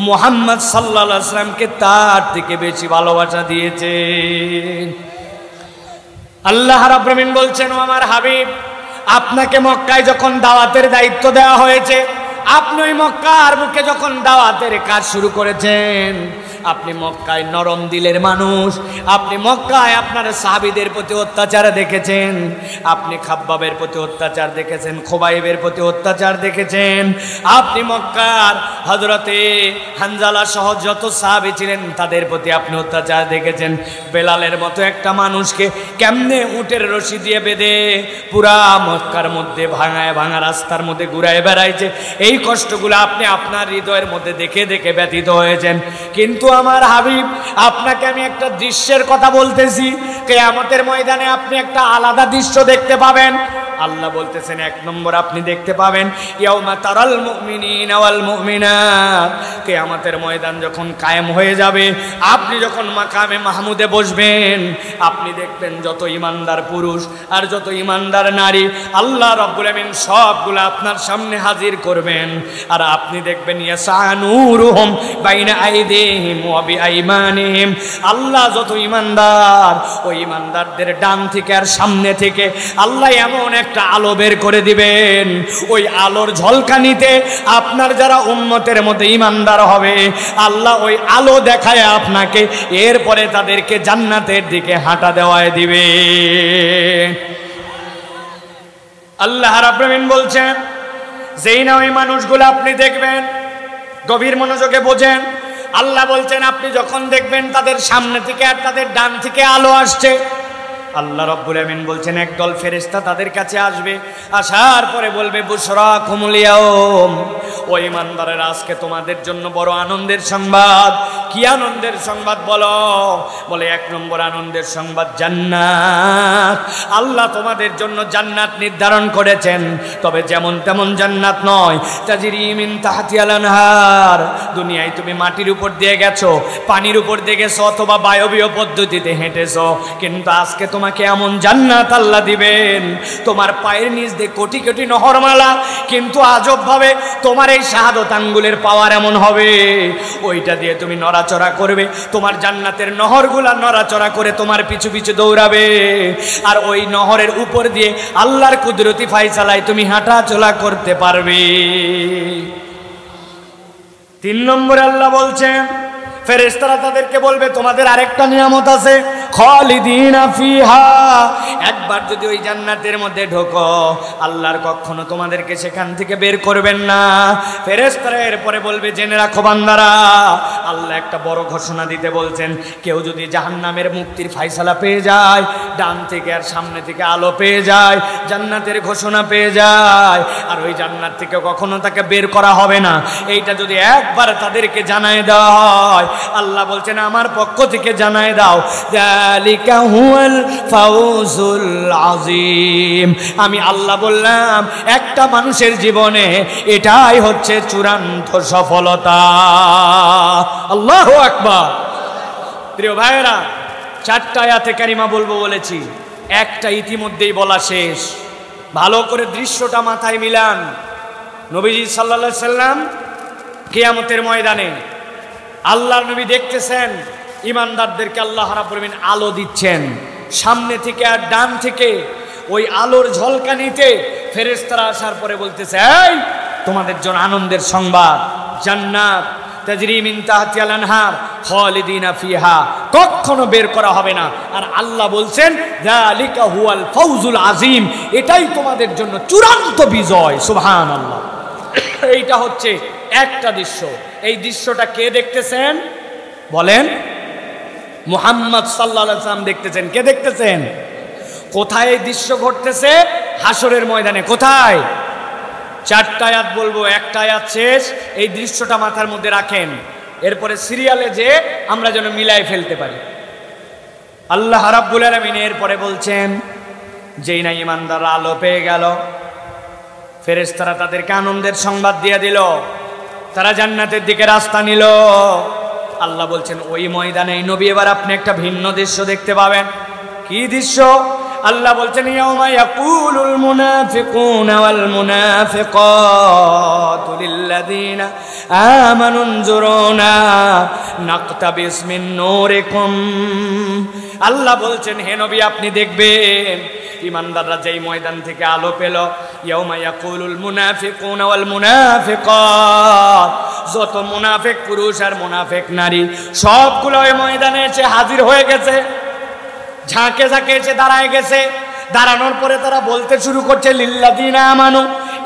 মুহাম্মদ সাল্লাল্লাহু আলাইহি সাল্লামকে তার থেকে বেশি ভালোবাসা দিয়েছেন। আল্লাহ রাব্বুল আলামিন বলছেন, ও আমার হাবিব, আপনাকে মক্কায় যখন দাওয়াতের দায়িত্ব দেওয়া হয়েছে, আপনি ওই মক্কার বুকে যখন দাওয়াতের কাজ শুরু করেছেন, আপনি মক্কায় নরম দিলের মানুষ, আপনি মক্কায় আপনার সাহাবীদের প্রতি অত্যাচার দেখেছেন, আপনি খাব্বাবের প্রতি অত্যাচার দেখেছেন, খোবাইবের প্রতি অত্যাচার দেখেছেন, আপনি মক্কার হযরতে হানজালা সহ যত সাহাবী ছিলেন তাদের প্রতি আপনি অত্যাচার দেখেছেন। বেলালের মতো একটা মানুষকে কেমনে উটের রশি দিয়ে বেঁধে পুরা মক্কার মধ্যে ভাঙায় ভাঙা রাস্তার মধ্যে ঘুরায় বেড়াইছে, এই কষ্টগুলো আপনি আপনার হৃদয়ের মধ্যে দেখে দেখে ব্যথিত হয়েছেন। কিন্তু আমার হাবিব, আপনাকে আমি একটা দৃশ্যের কথা বলতেছি, কিয়ামতের ময়দানে আপনি একটা আলাদা দৃশ্য দেখতে পাবেন। আল্লাহ বলতেছেন, এক নম্বর আপনি দেখতে পাবেন ইয়াউমা তারাল মুমিনিনা ওয়াল মুমিনাত, কিয়ামতের ময়দান যখন কায়েম হয়ে যাবে, আপনি যখন মাকামে মাহমুদে বসবেন, আপনি দেখবেন যত ঈমানদার পুরুষ আর যত ঈমানদার নারী আল্লাহ রাব্বুল আমিন সবগুলো আপনার সামনে হাজির করবেন। আর আপনি দেখবেন ইয়াসানুরুহুম বাইনা আইদিহিম ওয়া বিআইমানিহিম, আল্লাহ যত ঈমানদার ওই ঈমানদারদের ডান থেকে আর সামনে থেকে আল্লাহ এমন একটা আলো বের করে দিবেন, ওই আলোর ঝলকানিতে আপনার যারা উম্মতের মধ্যে ঈমানদার হবে আল্লাহ ওই আলো দেখায় আপনাকে, এরপরে তাদেরকে জান্নাতের দিকে হাঁটা দেওয়ায় দিবে। আল্লাহ রাব্বুল আমিন বলছেন, যেই না ওই মানুষগুলো আপনি দেখবেন, গভীর মনোযোগে বোঝেন, আল্লাহ বলছেন আপনি যখন দেখবেন তাদের সামনে থেকে আর তাদের ডান থেকে আলো আসছে, আল্লাহ রাব্বুল আমিন বলছেন একদল ফেরেশতা তাদের কাছে আসবে, আসার পরে বলবে বুশরাকুমুল ইয়াউম, ওই ঈমানদারেরা আজকে তোমাদের জন্য বড় আনন্দের সংবাদ। কি আনন্দের সংবাদ বলো? বলে এক নম্বর আনন্দের সংবাদ জান্নাত, আল্লাহ তোমাদের জন্য জান্নাত নির্ধারণ করেছেন, তবে যেমন তেমন জান্নাত নয়, তাজরি মিন তাহতিহাল আনহার, দুনিয়ায় তুমি মাটির উপর দিয়ে গেছো, পানির উপর দিয়ে গেছো, অথবা বায়বীয় পদ্ধতিতে হেঁটেছো, কিন্তু আজকে তোমাকে এমন জান্নাত আল্লাহ দিবেন, তোমার পায়ের নিচ দিয়ে কোটি কোটি নহরমালা, কিন্তু আজব ভাবে তোমার এই শাহাদত আঙ্গুলের পাওয়ার এমন হবে, ওইটা দিয়ে তুমি নড়াচড়া করবে, তোমার জান্নাতের নহরগুলা নড়াচড়া করে তোমার পিছু পিছু দৌড়াবে, আর ওই নহরের উপর দিয়ে আল্লাহর কুদরতি ফায়সালায় তুমি হাঁটা চলা করতে পারবে। 3 নম্বরে আল্লাহ বলছেন ফেরেশতারা তাদেরকে বলবে তোমাদের আরেকটা নিয়ামত আছে, খালিদিনা ফিহা, একবার যদি ওই জান্নাতের মধ্যে ঢোকো আল্লাহর কখনো তোমাদেরকে সেখান থেকে বের করবেন না। ফেরেশতারা এরপরে বলবে জেনে রাখো বান্দারা, আল্লাহ একটা বড় ঘোষণা দিতে বলছেন, কেউ যদি জাহান্নামের মুক্তির ফায়সালা পেয়ে যায়, ডান থেকে আর সামনে থেকে আলো পেয়ে যায়, জান্নাতের ঘোষণা পেয়ে যায়, আর ওই জান্নাত থেকে কখনো তাকে বের করা হবে না, এইটা যদি একবার তাদেরকে জানায় দেওয়া হয়, আল্লাহ বলছেন আমার পক্ষ থেকে জানায় দাও, যালিকা হুয়াল ফাউজুল আযীম, আমি আল্লাহ বললাম একটা মানুষের জীবনে এটাই হচ্ছে চূড়ান্ত সফলতা। আল্লাহু আকবার। প্রিয় ভাইয়েরা, 4টা আয়াতে কারিমা বলবো বলেছি, একটা ইতিমধ্যেই বলা শেষ। ভালো করে দৃশ্যটা মাথায় মিলান। নবীজি সাল্লাল্লাহু আলাইহি সাল্লাম কিয়ামতের ময়দানে আল্লাহর নবী দেখতেছেন ঈমানদারদেরকে আল্লাহ রাব্বুল আমিন আলো দিচ্ছেন, সামনে থেকে আর ডান থেকে ওই আলোর ঝলকানিতে ফেরেশতারা আসার পরে বলতেছে, এই তোমাদের জন্য আনন্দের সংবাদ, জান্নাত তাজরি মিন তাহতিহাল আনহার খালিদিনা ফিহা, কখনো বের করা হবে না। আর আল্লাহ বলছেন যালিকা হুয়াল ফাউজুল আযীম, এটাই তোমাদের জন্য চূড়ান্ত বিজয়। সুবহানাল্লাহ। এইটা হচ্ছে একটা দৃশ্য। এই দৃশ্যটা কে দেখতেছেন বলেন? মুহাম্মদ সাল্লাল্লাহু আলাইহি ওয়াসাল্লাম দেখতেছেন। কে দেখতেছেন? কোথায় এই দৃশ্য ঘটতেছে? হাসরের ময়দানে। কোথায়? 4টা আয়াত বলবো, একটা আয়াত শেষ। এই দৃশ্যটা মাথার মধ্যে রাখেন, এরপরে সিরিয়ালে যে আমরা যেন মিলাই ফেলতে পারি। আল্লাহ রাব্বুল আলামিন এরপরে বলছেন, যেই না ঈমানদাররা আলো পেয়ে গেল, ফেরেশতারা তাদেরকে আনন্দের সংবাদ দিয়ে দিল, তারা জান্নাতের দিকে রাস্তা নিল। আল্লাহ বলছেন ওই ময়দানে নবী এবার আপনি একটা ভিন্ন দৃশ্য দেখতে পাবেন। কি দৃশ্য? আল্লাহ বলছেন ইয়াউমা ইয়াকুলুল মুনাফিকুনা ওয়াল মুনাফিকাতু লিল্লাযিনা আমানু নজুরুনা নাকতাবিস মিন নূরিকুম। আল্লাহ বলছেন হে নবী আপনি দেখবেন ইমানদাররা যেই ময়দান থেকে আলো পেল, ইয়াউমা ইয়াকুলুল মুনাফিকুনা ওয়াল মুনাফিকাত, যত মুনাফিক পুরুষ আর মুনাফিক নারী সবগুলো ওই ময়দানে এসে হাজির হয়ে গেছে, ঝাঁকে ঝাঁকে এসে দাঁড়ায় গেছে। দাঁড়ানোর পরে তারা বলতে শুরু করছে লিল্লাযিনা আমানু,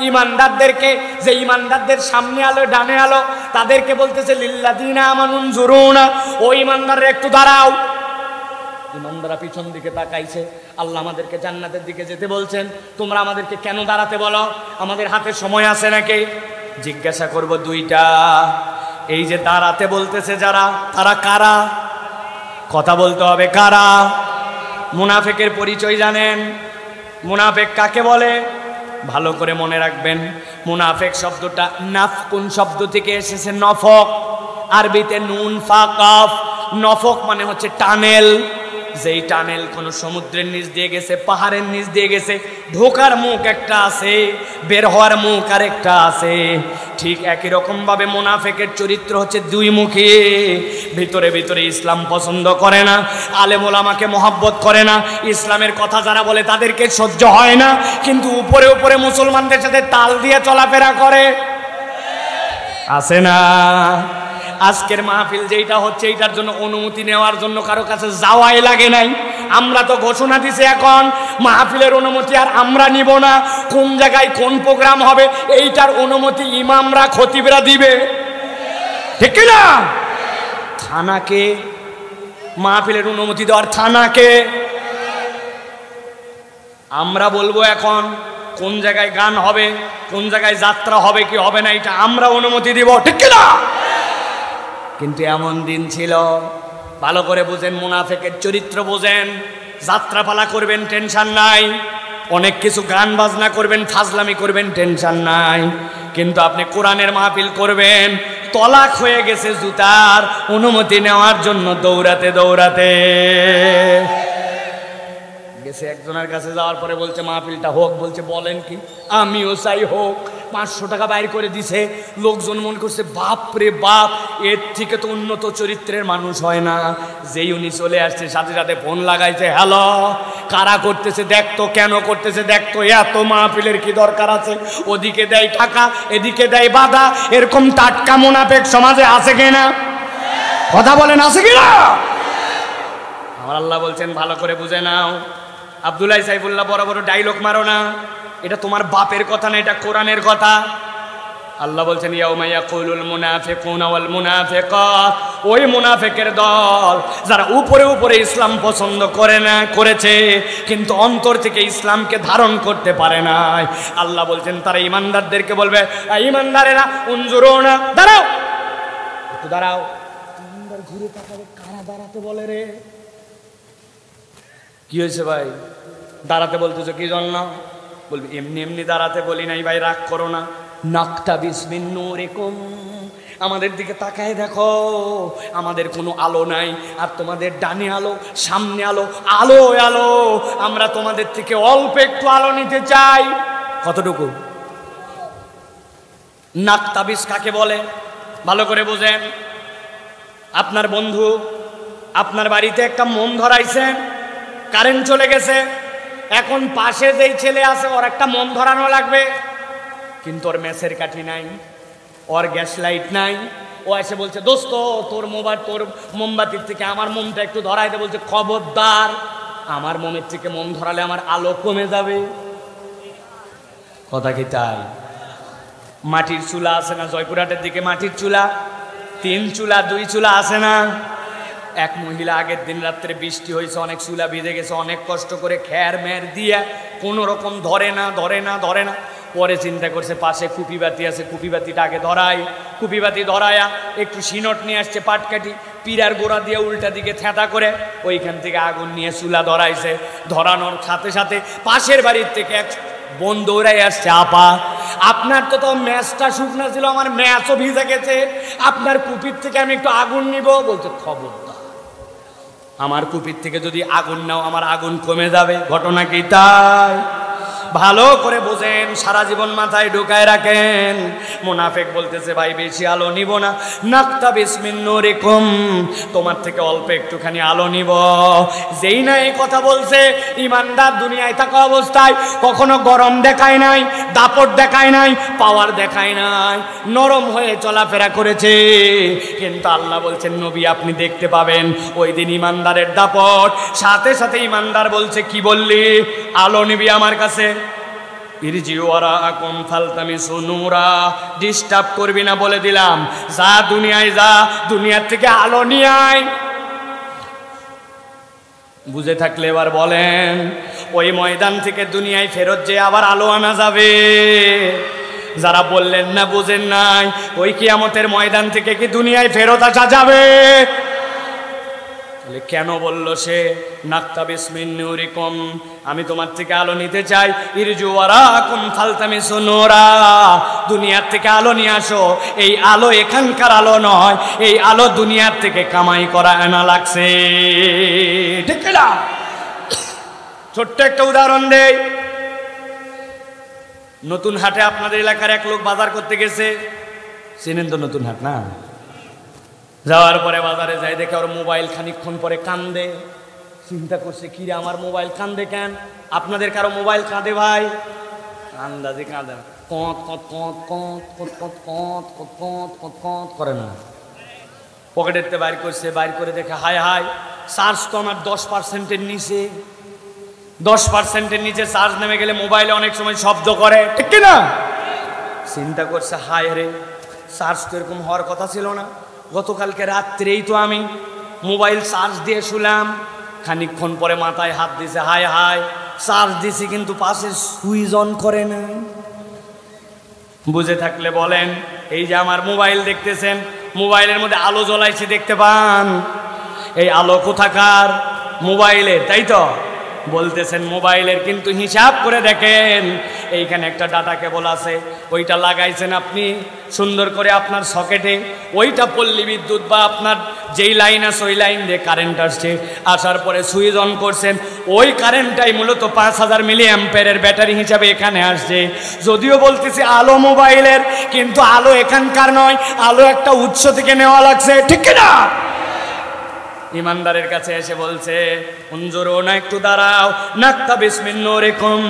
ইমানদারদেরকে, যে ইমানদারদের সামনে আলো ডানে আলো তাদেরকে বলতেছে লিল্লাযিনা আমানু নজুরুনা, ও ইমানদাররা একটু দাঁড়াও। ইমানদাররা পিছন দিকে তাকাইছে, আল্লাহ আমাদেরকে জান্নাতের দিকে যেতে বলছেন, তোমরা আমাদেরকে কেন দাঁড়াতে বলো, আমাদের হাতে সময় আছে নাকি? জিজ্ঞাসা করব দুইটা, এই যে দাঁড়াতে বলতেছে যারা, তারা কারা? কথা বলতে হবে, কারা? মুনাফিকের পরিচয় জানেন? মুনাফিক কাকে বলে? ভালো করে মনে রাখবেন, মুনাফিক শব্দটা নাফকুন শব্দ থেকে এসেছে, নফক, আরবিতে নুন ফা কাফ। নফক মানে হচ্ছে টানেল, যেই টানেল কোনো সমুদ্রের নিচ দিয়ে গেছে, পাহাড়ের নিচ দিয়ে গেছে, ঢোকার মুখ একটা আছে, বের হওয়ার মুখ আর একটা আছে। ঠিক একই রকম ভাবে মুনাফিকের চরিত্র হচ্ছে দুই মুখী, ভিতরে ভিতরে ইসলাম পছন্দ করে না, আলেম ওলামাকে মহব্বত করে না, ইসলামের কথা যারা বলে তাদেরকে সহ্য হয় না, কিন্তু উপরে উপরে মুসলমানদের সাথে তাল দিয়ে চলাফেরা করে, আছে না? আজকের মাহফিল যেটা হচ্ছে এইটার জন্য অনুমতি নেওয়ার জন্য কারো কাছে যাওয়াই লাগে নাই। আমরা তো ঘোষণা দিছি এখন মাহফিলের অনুমতি আর আমরা নিব না, কোন জায়গায় কোন প্রোগ্রাম হবে এইটার অনুমতি ইমামরা খতিবরা দিবে, ঠিক না? থানাকে মাহফিলের অনুমতি দেওয়ার থানাকে, আমরা বলবো এখন কোন জায়গায় গান হবে, কোন জায়গায় যাত্রা হবে কি হবে না, এটা আমরা অনুমতি দিব, ঠিক না? কিন্তু এমন দিন ছিল, ভালো করে বুঝেন, মুনাফিকের চরিত্র বুঝেন। যাত্রাপালা করবেন টেনশন নাই, অনেক কিছু গান বাজনা করবেন, ফাজলামি করবেন, টেনশন নাই, কিন্তু আপনি কোরআনের মাহফিল করবেন, তলাক হয়ে গেছে জুতার অনুমতি নেওয়ার জন্য দৌড়াতে দৌড়াতে গেছে। একজনের কাছে যাওয়ার পরে বলছে মাহফিলটা হোক, বলছে বলেন কি, আমিও চাই হোক। 500 টাকা বাইর করে দিছে। লোকজন মনে করছে বাপ রে বাপ, এর থেকে তো উন্নত চরিত্রের মানুষ হয় না। যেই উনি চলে আসছে সাথে সাথে ফোন লাগাইছে, হ্যালো কারা করতেছে দেখতো, কেন করতেছে দেখতো, এত মাহফিলের কি দরকার আছে? ওদিকে দেয় টাকা, এদিকে দেয় বাধা। এরকম টাটকা মুনাফিক সমাজে আছে কিনা? কথা বলেন, আছে কিনা? আমার আল্লাহ বলছেন ভালো করে বুঝে নাও। আব্দুল্লাহ সাইফুল্লাহ বড় বড় ডায়লগ মারো না, এটা তোমার বাপের কথা না, এটা কোরআনের কথা। আল্লাহ বলছেন ইয়াউমা ইয়াকুলুল মুনাফিকুনা ওয়াল মুনাফিকাত, ওই মুনাফিকের দল যারা উপরে উপরে ইসলাম পছন্দ করে না, করেছে কিন্তু অন্তর থেকে ইসলামকে ধারণ করতে পারে না। আল্লাহ বলছেন তারা ইমানদারদেরকে বলবে, ইমানদারেরা উনজুরুনা, দাঁড়াও একটু দাঁড়াও। ইমানদার ঘুরে তাকাবে, কারা দাঁড়াতে বলে রে? কি হয়েছে ভাই, দাঁড়াতে বলতেছো কি জন্য? বলবি এমনি এমনি দাঁড়াতে বলি নাই ভাই, রাগ করো না। নাকতাবিস মিন নূরিকুম, আমাদের দিকে তাকায় দেখো, আমাদের কোনো আলো নাই, আর তোমাদের ডানে আলো, সামনে আলো, আলো আলো। আমরা তোমাদের থেকে অল্প একটু আলো নিতে চাই। কতটুকু? নাকতাবিস কাকে বলে ভালো করে বোঝেন। আপনার বন্ধু আপনার বাড়িতে একটা মোম ধরাইছেন, কারেন্ট চলে গেছে, এখন পাশে যেই ছেলে আছে ওর একটা মোম ধরানো লাগবে, কিন্তু ওর মেসের কাঠি নাই, ওর গ্যাস লাইট নাই। ও এসে বলছে দোস্ত তোর মোমবাতির থেকে আমার মোমটা একটু ধরাই দে। বলছে খবরদার, আমার মোমের থেকে মোম ধরালে আমার আলো কমে যাবে। কথা কি তাই? মাটির চুলা আছে না জয়পুরহাটের দিকে, মাটির চুলা, 3 চুলা 2 চুলা আছে না? এক মহিলা আগের দিন রাত্রে বৃষ্টি হয়েছে, অনেক চুলা ভিজে গেছে, অনেক কষ্ট করে খ্যার ম্যার দিয়া কোনো রকম ধরে না। পরে চিন্তা করছে পাশে কুপিবাতি আছে, কুপিবাতিটা আগে ধরাই। কুপিবাতি ধরায়া একটু সিনট নিয়ে আসছে, পাটকাঠি, পিরার গোড়া দিয়ে উল্টা দিকে থেঁতা করে ওইখান থেকে আগুন নিয়ে চুলা ধরাইছে। ধরানোর সাথে সাথে পাশের বাড়ির থেকে এক বোন দৌড়াই আসছে, আপা আপনার তো ম্যাচটা শুকনা ছিল, আমার ম্যাচও ভিজে গেছে, আপনার কুপির থেকে আমি একটু আগুন নিব। বলছে খবরদার, আমার কুপির থেকে যদি আগুন নাও আমার আগুন কমে যাবে, ঘটনা কি তাই? ভালো করে বোঝেন, সারা জীবন মাথায় ঢুকায় রাখেন। মুনাফিক বলতেছে ভাই বেশি আলো নিব না, নাকতাবিস মিন নূরিকুম, তোমার থেকে অল্প একটুখানি আলো নিব। যেই না এই কথা বলছে, ইমানদার দুনিয়ায় থাকা অবস্থায় কখনো গরম দেখায় নাই, দাপট দেখায় নাই, পাওয়ার দেখায় নাই, নরম হয়ে চলাফেরা করেছে। কিন্তু আল্লাহ বলছেন নবী আপনি দেখতে পাবেন ওই দিন ইমানদারের দাপট। সাথে সাথে ইমানদার বলছে কি বললি? আলো নিবি আমার কাছে, ডিস্টার্ব করবি না বলে দিলাম, যা দুনিয়ায় যা, দুনিয়ার থেকে আলো নিয়ে আয়। বুঝে থাকলে এবার বলেন, ওই ময়দান থেকে দুনিয়ায় ফেরত যে আবার আলো আনা যাবে? যারা বললেন না বুঝেন নাই, ওই কিয়ামতের ময়দান থেকে কি দুনিয়ায় ফেরত আসা যাবে? কেন বললো সে নাকতাবিস মিন নূরিকুম, আমি তোমার থেকে আলো নিতে চাই, ইরজু ওয়ারাকুম ফালতামিসু নূরা, দুনিয়ার থেকে আলো নিয়ে আসো। এই আলো এখানকার আলো নয়, এই আলো দুনিয়ার থেকে কামাই করা আনা লাগছে, ঠিক না? ছোট্ট একটা উদাহরণ দেই। নতুন হাটে আপনাদের এলাকার এক লোক বাজার করতে গেছে, চিনেন তো নতুন হাট না? যাওয়ার পরে বাজারে যাই দেখে ওর মোবাইল খানিকক্ষণ পরে কান্দে। চিন্তা করছে কি রে আমার মোবাইল কান্দে কেন? আপনাদের কারো মোবাইল কাঁদে ভাই? আন্দাজে কাঁদে, কত কত কত কত কত কত কত কত কত কত করে না, পকেটেতে বাইর করছে, বাইর করে দেখে হায় হায় চার্জ তো আমার 10%-এর নিচে। 10%-এর নিচে চার্জ নেমে গেলে মোবাইলে অনেক সময় শব্দ করে, ঠিক না? চিন্তা করছে হায় রে, চার্জ তো এরকম হওয়ার কথা ছিল না। গতকালকে রাত্রেই তো আমি মোবাইল চার্জ দিয়ে শুলাম, খানিকক্ষণ পরে মাথায় হাত দিছে, হায় হায় চার্জ দিছি কিন্তু পাশে সুইচ অন করে না। বুঝে থাকলে বলেন, এই যে আমার মোবাইল দেখতেছেন, মোবাইলের মধ্যে আলো জ্বলাইছে দেখতে পান, এই আলো কোথাকার? মোবাইলের, তাই তো? বলতেছেন মোবাইলের, কিন্তু হিসাব করে দেখেন এইখানে একটা ডাটা কেবল আছে, ওইটা লাগাইছেন আপনি সুন্দর করে আপনার সকেটে, ওইটা পল্লী বিদ্যুৎ বা আপনার যেই লাইন আছে ওই লাইন দিয়ে কারেন্ট আসছে, আসার পরে সুইচ অন করছেন, ওই কারেন্টটাই মূলত 5000 মিলি অ্যাম্পিয়ারের ব্যাটারি হিসাবে এখানে আসছে। যদিও বলতেছি আলো মোবাইলের, কিন্তু আলো এখানকার নয়, আলো একটা উৎস থেকে নেওয়া লাগছে, ঠিক না? ইমানদারের কাছে এসে বলছে উনজুরুনা, একটু দাঁড়াও, নাকতাবিস মিন নূরিকুম,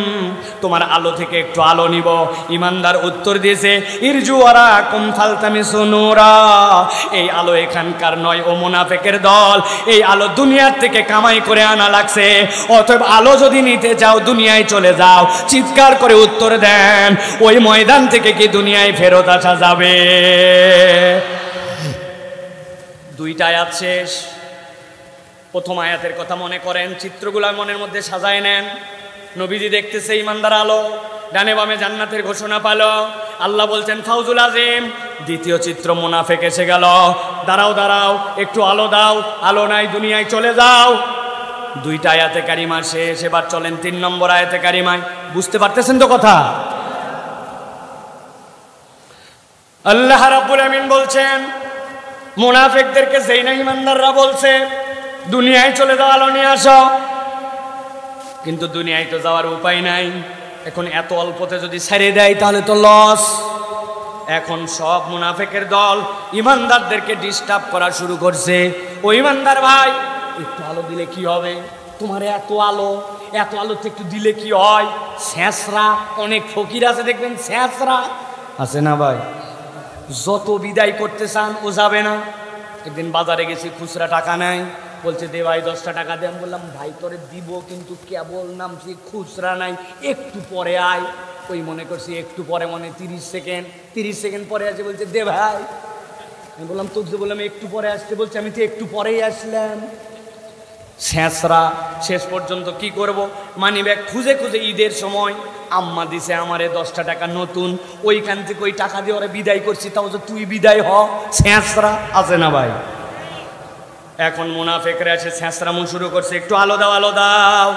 তোমার আলো থেকে একটু আলো নিব। ইমানদার উত্তর দিয়েছে ইরজু ওয়ারাকুম ফালতামিসু নূরা, এই আলো এখানকার নয় ও মুনাফিকের দল, এই আলো দুনিয়ার থেকে কামাই করে আনা লাগছে, অতএব আলো যদি নিতে চাও দুনিয়ায় চলে যাও। চিৎকার করে উত্তর দেন, ওই ময়দান থেকে কি দুনিয়ায় ফেরত আসা যাবে? দুইটা আয়াত শেষ। প্রথম আয়াতের কথা মনে করেন, চিত্রগুলা মনের মধ্যে সাজায় নেন। নবীজি দেখতেছে ইমানদার আলো, ডানে বামে জান্নাতের ঘোষণা পালো, আল্লাহ বলছেন ফাউজুল আজিম। দ্বিতীয় চিত্র মুনাফিক এসে গেল, দাঁড়াও দাঁড়াও একটু আলো দাও, আলো নাই দুনিয়ায় চলে যাও। দুইটা আয়াতে কারিমা শেষ, এবার চলেন 3 নম্বর আয়াতে কারিমায়। বুঝতে পারতেছেন তো কথা? আল্লাহ রাব্বুল আমিন বলছেন মুনাফিকদেরকে, যেই না ইমানদাররা বলছে দুনিয়ায় চলে যাও, আলো নিয়ে আসো, কিন্তু দুনিয়ায় তো যাওয়ার উপায় নাই। এখন এত অল্পতে যদি ছেড়ে দেয় তাহলে তো লস। এখন সব মুনাফিকের দল ইমানদারদেরকে ডিস্টার্ব করা শুরু করছে। ও ইমানদার ভাই, একটু আলো দিলে কি হবে? তোমার এত আলোতে একটু দিলে কি হয়? ছেঁচরা, অনেক ফকির আছে দেখবেন ছেঁচরা আছে না ভাই, যত বিদায় করতে চান ও যাবে না। একদিন বাজারে গেছি, খুচরা টাকা নাই, বলছে দে ভাই 10টা টাকা দেন। বললাম ভাই তোরে দিব, কিন্তু কেবল নামছি, খুচরা নাই, একটু পরে আয়। ওই মনে করছি একটু পরে, মনে 30 সেকেন্ড পরে আসে, বলছে দে ভাই। আমি বললাম তোকে বললাম একটু পরে আসতে, বলছে আমি তো একটু পরেই আসলাম। ছেঁচরা। শেষ পর্যন্ত কি করব, মানি ব্যাগ খুঁজে খুঁজে ঈদের সময় আম্মা দিছে আমারে 10টা টাকা নতুন, ওইখান থেকে ওই টাকা দিয়ে ওরা বিদায় করছি, তাও যে তুই বিদায় হ। ছেঁচরা আছে না ভাই? এখন মুনাফিকরা এসে ছেঁচরামো শুরু করছে, একটু আলো দাও, আলো দাও।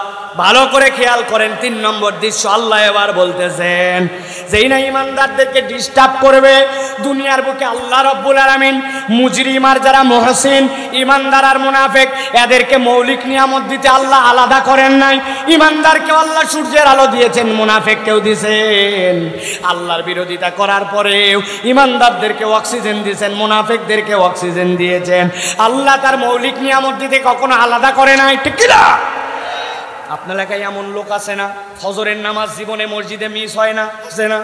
ভালো করে খেয়াল করেন 3 নম্বর দৃশ্য আল্লাহ এবার বলতেছেন, যেই না ইমানদারদেরকে ডিস্টার্ব করবে দুনিয়ার বুকে, আল্লাহ রাব্বুল আলামিন মুজরিম আর যারা মুহসিন, ইমানদার আর মুনাফিক, এদেরকে মৌলিক নিয়ামত দিতে আল্লাহ আলাদা করেন নাই। ইমানদারকে আল্লাহ সূর্যের আলো দিয়েছেন, মুনাফিককেও দিয়েছেন। আল্লাহর বিরোধিতা করার পরেও ইমানদারদেরকে অক্সিজেন দিয়েছেন, মুনাফিকদেরকে অক্সিজেন দিয়েছেন। আল্লাহ তার মৌলিক নিয়ামত দিতে কখনো আলাদা করে নাই, ঠিক কি না? আপনার এলাকায় এমন লোক আছে না, ফজরের নামাজ জীবনে মসজিদে মিস হয় না, আছে না?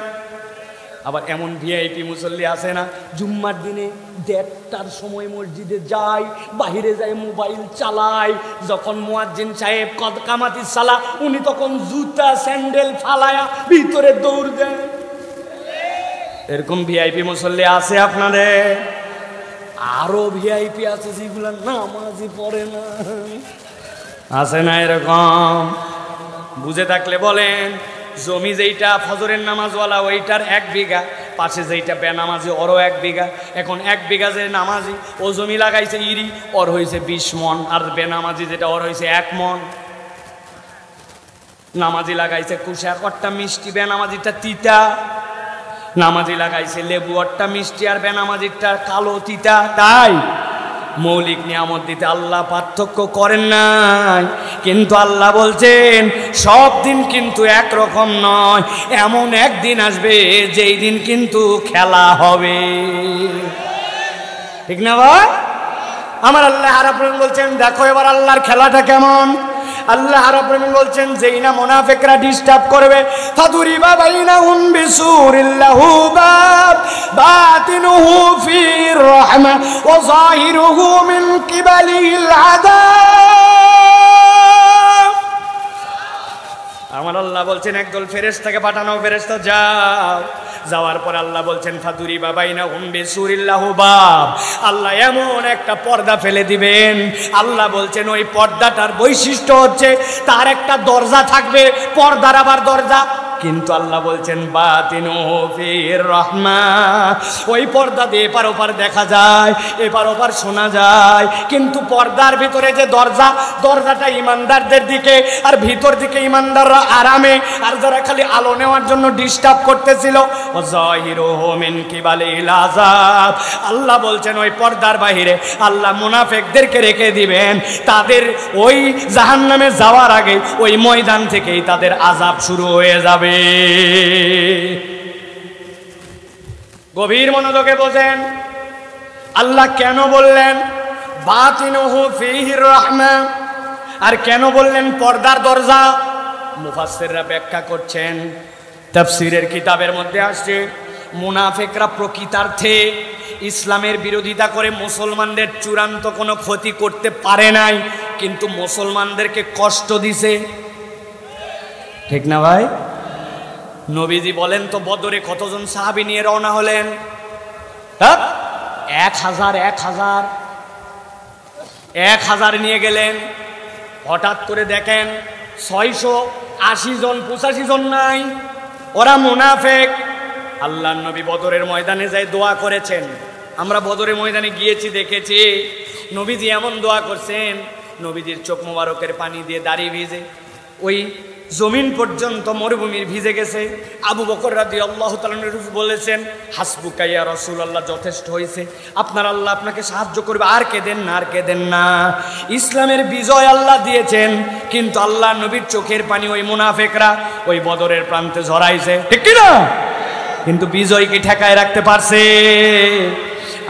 আবার এমন ভিআইপি মুসল্লি আছে না, জুম্মার দিনে 1:30টার সময় মসজিদে যায়, বাহিরে যায় মোবাইল চালায়, যখন মুয়াজ্জিন সাহেব কদ কামাতি সালা, উনি তখন জুতা স্যান্ডেল ফালায়া ভিতরে দৌড় দেয়। এরকম ভিআইপি মুসল্লি আছে আপনাদের? আরো ভিআইপি আছে যেগুলো নামাজই পড়ে না, আছে না এরকম? বুঝে থাকলে বলেন। জমি যেইটা ফজরের নামাজওয়ালা ওইটার 1 বিঘা, পাশে যেইটা বেনামাজি ওরও 1 বিঘা। এখন 1 বিঘা যে নামাজি ও জমি লাগাইছে ইরি, ওর হয়েছে 20 মন, আর বেনামাজি যেটা ওর হয়েছে 1 মন। নামাজি লাগাইছে কুশার, ওরটা মিষ্টি, বেনামাজিটা তিতা। নামাজি লাগাইছে লেবু, ওরটা মিষ্টি, আর বেনামাজিটা কালো তিতা। তাই মৌলিক নিয়ামত দিতে আল্লাহ পার্থক্য করেন নাই। কিন্তু আল্লাহ বলছেন সব দিন কিন্তু একরকম নয়, এমন একদিন আসবে যেই দিন কিন্তু খেলা হবে, ঠিক না ভাই? আমার আল্লাহ রাব্বুল আলামিন বলছেন দেখো এবার আল্লাহর খেলাটা কেমন। আল্লাহ রাব্বুল আলামিন বলছেন যেই না মুনাফিকরা ডিস্টার্ব করবে, ফাদুরিবা বাইনাহুম বিসুরিল লাহু বাব বাতিনুহু ফির রাহমা ওয়া যাহিরুহু মিন কিবালিল আযাব। আমার আল্লাহ বলছেন একদল ফেরেশতাকে পাঠানো, ফেরেশতা যাও। যাওয়ার পর আল্লাহ বলছেন ফাদুরিবা বাইনাহুম বিসুরিল লাহু বাব, আল্লাহ এমন একটা পর্দা ফেলে দিবেন। আল্লাহ বলছেন ওই পর্দাটার বৈশিষ্ট্য হচ্ছে তার একটা দরজা থাকবে, পর্দার আবার দরজা। কিন্তু আল্লাহ বলছেন বাতিনুহু ফির রাহমা, ওই পর্দা দিয়ে এপার ওপার দেখা যায়, এপার ওপার শোনা যায়। কিন্তু পর্দার ভিতরে যে দরজা, দরজাটা ইমানদারদের দিকে, আর ভিতর দিকে ইমানদাররা আরামে, আর যারা খালি আলো নেওয়ার জন্য ডিস্টার্ব করতেছিল। যাহিরুহু মিন কিবালিল আযাব, আল্লাহ বলছেন ওই পর্দার বাহিরে আল্লাহ মুনাফিকদেরকে রেখে দিবেন। তাদের ওই জাহান্নামে যাওয়ার আগে ওই ময়দান থেকেই তাদের আযাব শুরু হয়ে যাবে। গভীর মনোযোগে বোঝেন আল্লাহ কেন বললেন বাতিনুহু ফিহির রাহমা, আর কেন বললেন পর্দার দরজা। মুফাসসিররা ব্যাখ্যা করছেন, তাফসীরের কিতাবের মধ্যে আসছে মুনাফিকরা প্রকৃতার্থে ইসলামের বিরোধিতা করে মুসলমানদের চূড়ান্ত কোনো ক্ষতি করতে পারে নাই, কিন্তু মুসলমানদেরকে কষ্ট দিছে, ঠিক না ভাই? নবীজি বলেন তো বদরে কতজন সাহাবী নিয়ে রওনা হলেন? 1000 নিয়ে গেলেন। হঠাৎ করে দেখেন 680 জন 85 জন নাই, ওরা মুনাফিক। আল্লাহর নবী বদরের ময়দানে যাই দোয়া করেছেন। আমরা বদরের ময়দানে গিয়েছি, দেখেছি নবীজি এমন দোয়া করছেন, নবীজির চোখ মোবারকের পানি দিয়ে দাড়ি ভিজে ওই জমিন পর্যন্ত মরুভূমির ভিজে গেছে। আবু বকর রাদিয়াল্লাহু তাআলা বলেছেন হাসবুকা ইয়া রাসূলুল্লাহ, যথেষ্ট হয়েছে, আপনার আল্লাহ আপনাকে সাহায্য করবে, আর কেঁদেন না, আর কেঁদেন না। ইসলামের বিজয় আল্লাহ দিয়েছেন, কিন্তু আল্লাহ নবীর চোখের পানি ওই মুনাফিকরা ওই বদরের প্রান্তে ঝরাইছে, ঠিক কি না? কিন্তু বিজয় কি ঠেকায় রাখতে পারছে?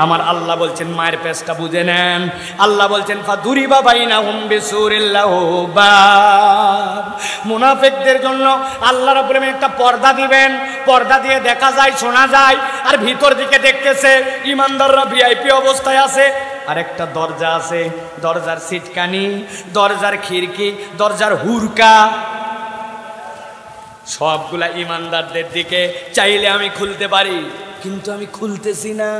আমার আল্লাহ বলছেন মায়ের পেশটা বুঝে নেন। আল্লাহ বলছেন ফাদুরিবা বাইনাহুম বিসুরিল লাহু বাব, মুনাফিকদের জন্য আল্লাহ রাব্বুল আলামিন একটা পর্দা দিবেন, পর্দা দিয়ে দেখা যায়, শোনা যায়, আর ভিতর দিকে দেখতেছে ইমানদাররা ভিআইপি অবস্থায় আছে। আরেকটা দরজা আছে, দরজার সিটকানি, দরজার খিড়কি, দরজার হুরকা, সবগুলা ইমানদারদের দিকে। চাইলে আমি খুলতে পারি, কিন্তু আমি খুলতেছি না।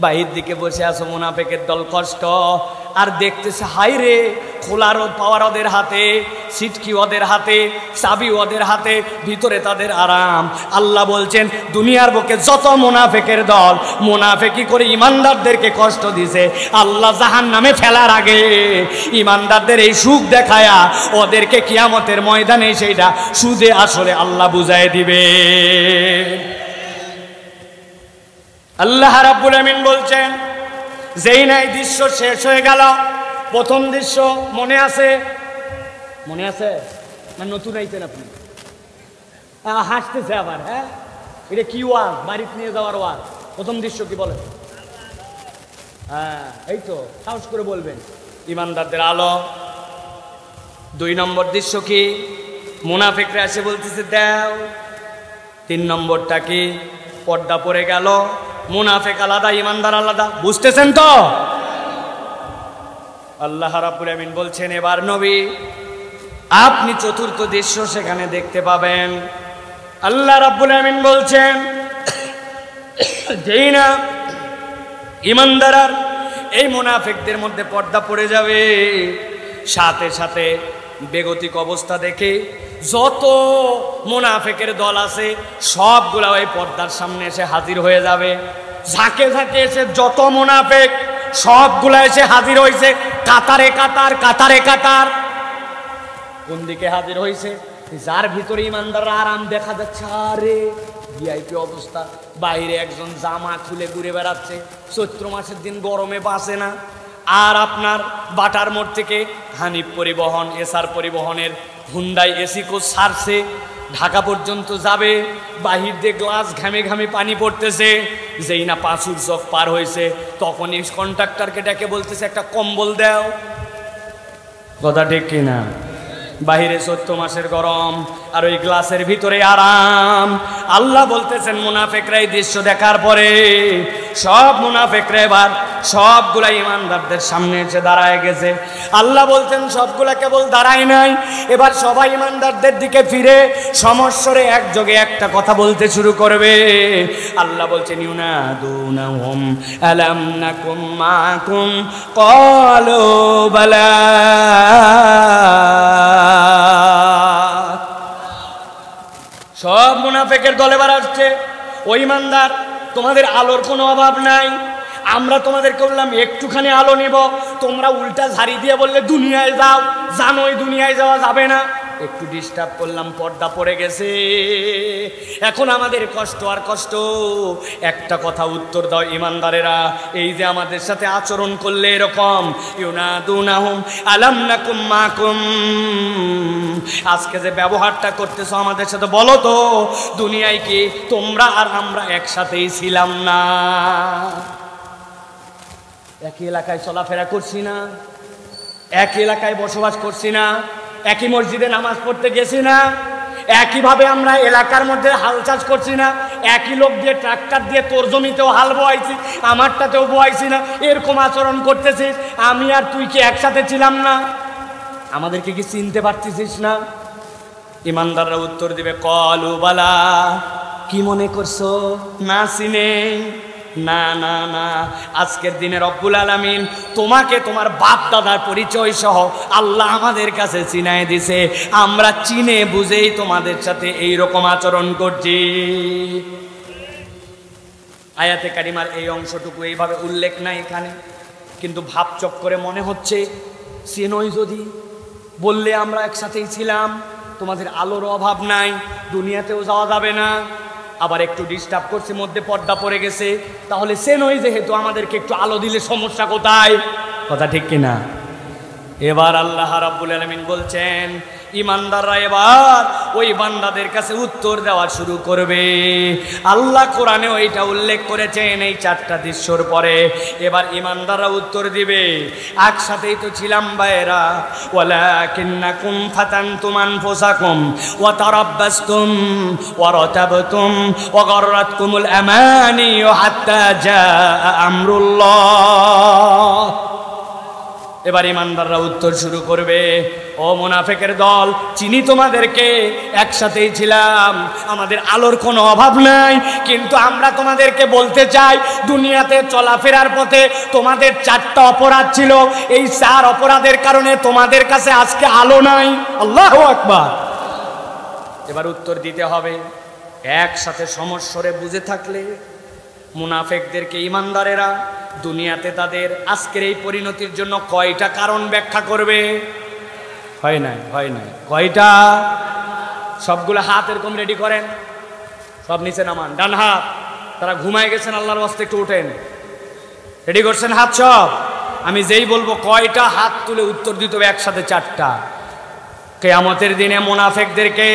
বাহির দিকে বসে আছো মুনাফিকের দল, কষ্ট আর দেখতেছে হাই রে, খোলার পাওয়ার ওদের হাতে, সিটকি ওদের হাতে, চাবি ওদের হাতে, ভিতরে তাদের আরাম। আল্লাহ বলছেন দুনিয়ার বুকে যত মুনাফিকের দল মুনাফিকি করে ইমানদারদেরকে কষ্ট দিছে, আল্লাহ জাহান্নামে ফেলার আগে ইমানদারদের এই সুখ দেখায়া ওদেরকে কিয়ামতের ময়দানে সেইটা সুদে আসলে আল্লাহ বুঝায় দিবে। আল্লাহ রাব্বুল আমিন বলছেন, যেই নাই দৃশ্য শেষ হয়ে গেল, প্রথম দৃশ্য মনে আছে? মনে আছে না নতুন আইতেন আপনি? হাসতেছে আবার। হ্যাঁ, এটা কি ওয়াজ? বাড়িতে নিয়ে যাওয়ার ওয়াজ। প্রথম দৃশ্য কি বলে? হ্যাঁ, এই তো, সাহস করে বলবেন, ইমানদারদের আলো। 2 নম্বর দৃশ্য কি? মুনাফিকরা এসে বলতেছে দাও। 3 নম্বরটা কি? পর্দা পড়ে গেল, মুনাফিক আলাদা, ইমানদার আলাদা। বুঝতেছেন তো? আল্লাহ রাব্বুল আমিন বলছেন, এবার নবী আপনি চতুর্থ দৃশ্য সেখানে দেখতে পাবেন। আল্লাহ রাব্বুল আমিন বলছেন, যেই না ইমানদার আর এই মুনাফিকদের মধ্যে পর্দা পড়ে যাবে, সাথে সাথে বেগতিক অবস্থা দেখে যত মুনাফিকের দল আছে সবগুলা ওই পর্দার সামনে এসে হাজির হয়ে যাবে। ঝাঁকে ঝাঁকে এসে যত মুনাফিক সবগুলা এসে হাজির হয়েছে, কাতারে কাতার, কাতারে কাতার। কোন দিকে হাজির হয়েছে? যার ভিতরে ইমানদাররা আরাম দেখা যাচ্ছে, আরে ভিআইপি অবস্থা। বাইরে একজন জামা খুলে ঘুরে বেড়াচ্ছে, চৈত্র মাসের দিন গরমে বাঁচে না। আর আপনার বাটার মোড় থেকে হানিফ পরিবহন, এসআর পরিবহনের হুন্ডাই এসি কোচ ছাড়ছে, ঢাকা পর্যন্ত যাবে। বাহির দিয়ে গ্লাস ঘামে ঘামে পানি পড়তেছে। যেই না পাঁচুর চক পার হয়েছে, তখনই কন্ট্রাক্টরকে ডেকে বলতেছে একটা কম্বল দাও। কথা ঠিক কিনা? বাহিরে 14 মাসের গরম, আর ওই গ্লাসের ভিতরে আরাম। আল্লাহ বলতেছেন, মুনাফিকরা এই দৃশ্য দেখার পরে সব মুনাফিকরা এবার সবগুলা ইমানদারদের সামনে এসে দাঁড়ায় গেছে। আল্লাহ বলতেন, সবগুলা কেবল দাঁড়ায় নাই, এবার সবাই ইমানদারদের দিকে ফিরে সমস্বরে একযোগে একটা কথা বলতে শুরু করবে। আল্লাহ বলছেন, ইউনাদুনাহুম আলাম নাকুম মাকুম ক্বালু বালা। সব মুনাফিকের দলে বার আসছে, ওই ইমানদার তোমাদের আলোর কোনো অভাব নাই, আমরা তোমাদেরকে বললাম একটুখানি আলো নিব, তোমরা উল্টা ঝাড়ি দিয়ে বললে দুনিয়ায় যাও। জানোই দুনিয়ায় যাওয়া যাবে না। একটু ডিস্টার্ব করলাম, পর্দা পড়ে গেছে, এখন আমাদের কষ্ট আর কষ্ট। একটা কথা উত্তর দাও ইমানদারেরা, এই যে আমাদের সাথে আচরণ করলে এরকম, ইউনাদুনাহুম আলাম নাকুম মাকুম, আজকে যে ব্যবহারটা করতেছো আমাদের সাথে, বলো তো দুনিয়ায় কি তোমরা আর আমরা একসাথেই ছিলাম না? একই এলাকায় চলাফেরা করছি না? একই এলাকায় বসবাস করছি না? একই মসজিদে নামাজ পড়তে গেছি না? একইভাবে আমরা এলাকার মধ্যে হাল চাষ করছি না? একই লোক দিয়ে ট্রাক্টর দিয়ে তোর জমিতেও হাল বোয়াইছি, আমারটাতেও বোয়াইছি না? এরকম আচরণ করতেছিস, আমি আর তুই কি একসাথে ছিলাম না? আমাদেরকে কি চিনতে পারতেছিস না? ইমানদাররা উত্তর দিবে, ক্বালু বালা। কি মনে করছো না চিনে? না না না, আজকের দিনে রব্বুল আলামিন তোমাকে তোমার বাপ দাদার পরিচয় সহ আল্লাহ আমাদের কাছে চিনায় দিছে, আমরা চিনে বুঝেই তোমাদের সাথে এই রকম আচরণ করছি। আয়াতে কারিমার এই অংশটুকু এইভাবে উল্লেখ নাই এখানে, কিন্তু ভাবচক করে মনে হচ্ছে চেনই যদি, বললে আমরা একসাথেই ছিলাম, তোমাদের আলোর অভাব নাই, দুনিয়াতেও যাওয়া যাবে না। আবার একটু ডিস্টার্ব করছে, মধ্যে পর্দা পড়ে গেছে, তাহলে চেনই যেহেতু, আমাদেরকে একটু আলো দিলে সমস্যা কোথায়? কথা ঠিক কিনা? এবার আল্লাহ রাব্বুল আলামিন বলছেন, ইমানদাররা এবার ওই বান্দাদের কাছে উত্তর দেওয়া শুরু করবে। আল্লাহ কোরআনে ওইটা উল্লেখ করেছেন এই 4টা দৃশ্যর পরে। এবার ইমানদাররা উত্তর দিবে, একসাথেই তো ছিলাম ভাইরা, ওয়ালাকিন্নাকুম ফাতানতুম আনফুসাকুম ওয়া তারাব্বাসতুম ওয়া রাতাবতুম ওয়া গাররাতকুমুল আমানি হাত্তা জাআ আমরুল্লাহ। এবার ইমানদাররা উত্তর শুরু করবে, ও মুনাফিকের দল, চিনি তোমাদেরকে, একসাথেই ছিলাম, আমাদের আলোর কোনো অভাব নাই, কিন্তু আমরা তোমাদেরকে বলতে চাই, দুনিয়াতে চলাফেরার পথে তোমাদের 4টা অপরাধ ছিল, এই 4 অপরাধের কারণে তোমাদের কাছে আজকে আলো নাই। আল্লাহু আকবার। এবার উত্তর দিতে হবে, একসাথে সমস্বরে বুঝে থাকলে মুনাফিকদেরকে ইমানদারেরা দুনিয়াতে তাদের আজকের এই পরিণতির জন্য কয়টা কারণ ব্যাখ্যা করবে? হয় নাই, হয় নাই। কয়টা? সবগুলো হাত এরকম রেডি করেন, সব নিচে নামান, ডান হাত তারা ঘুমায় গেছেন, আল্লাহর ওয়াস্তে একটু উঠেন। রেডি করছেন হাত সব? আমি যেই বলবো কয়টা হাত তুলে উত্তর দিতে হবে একসাথে 4টা। কিয়ামতের দিনে মুনাফিকদেরকে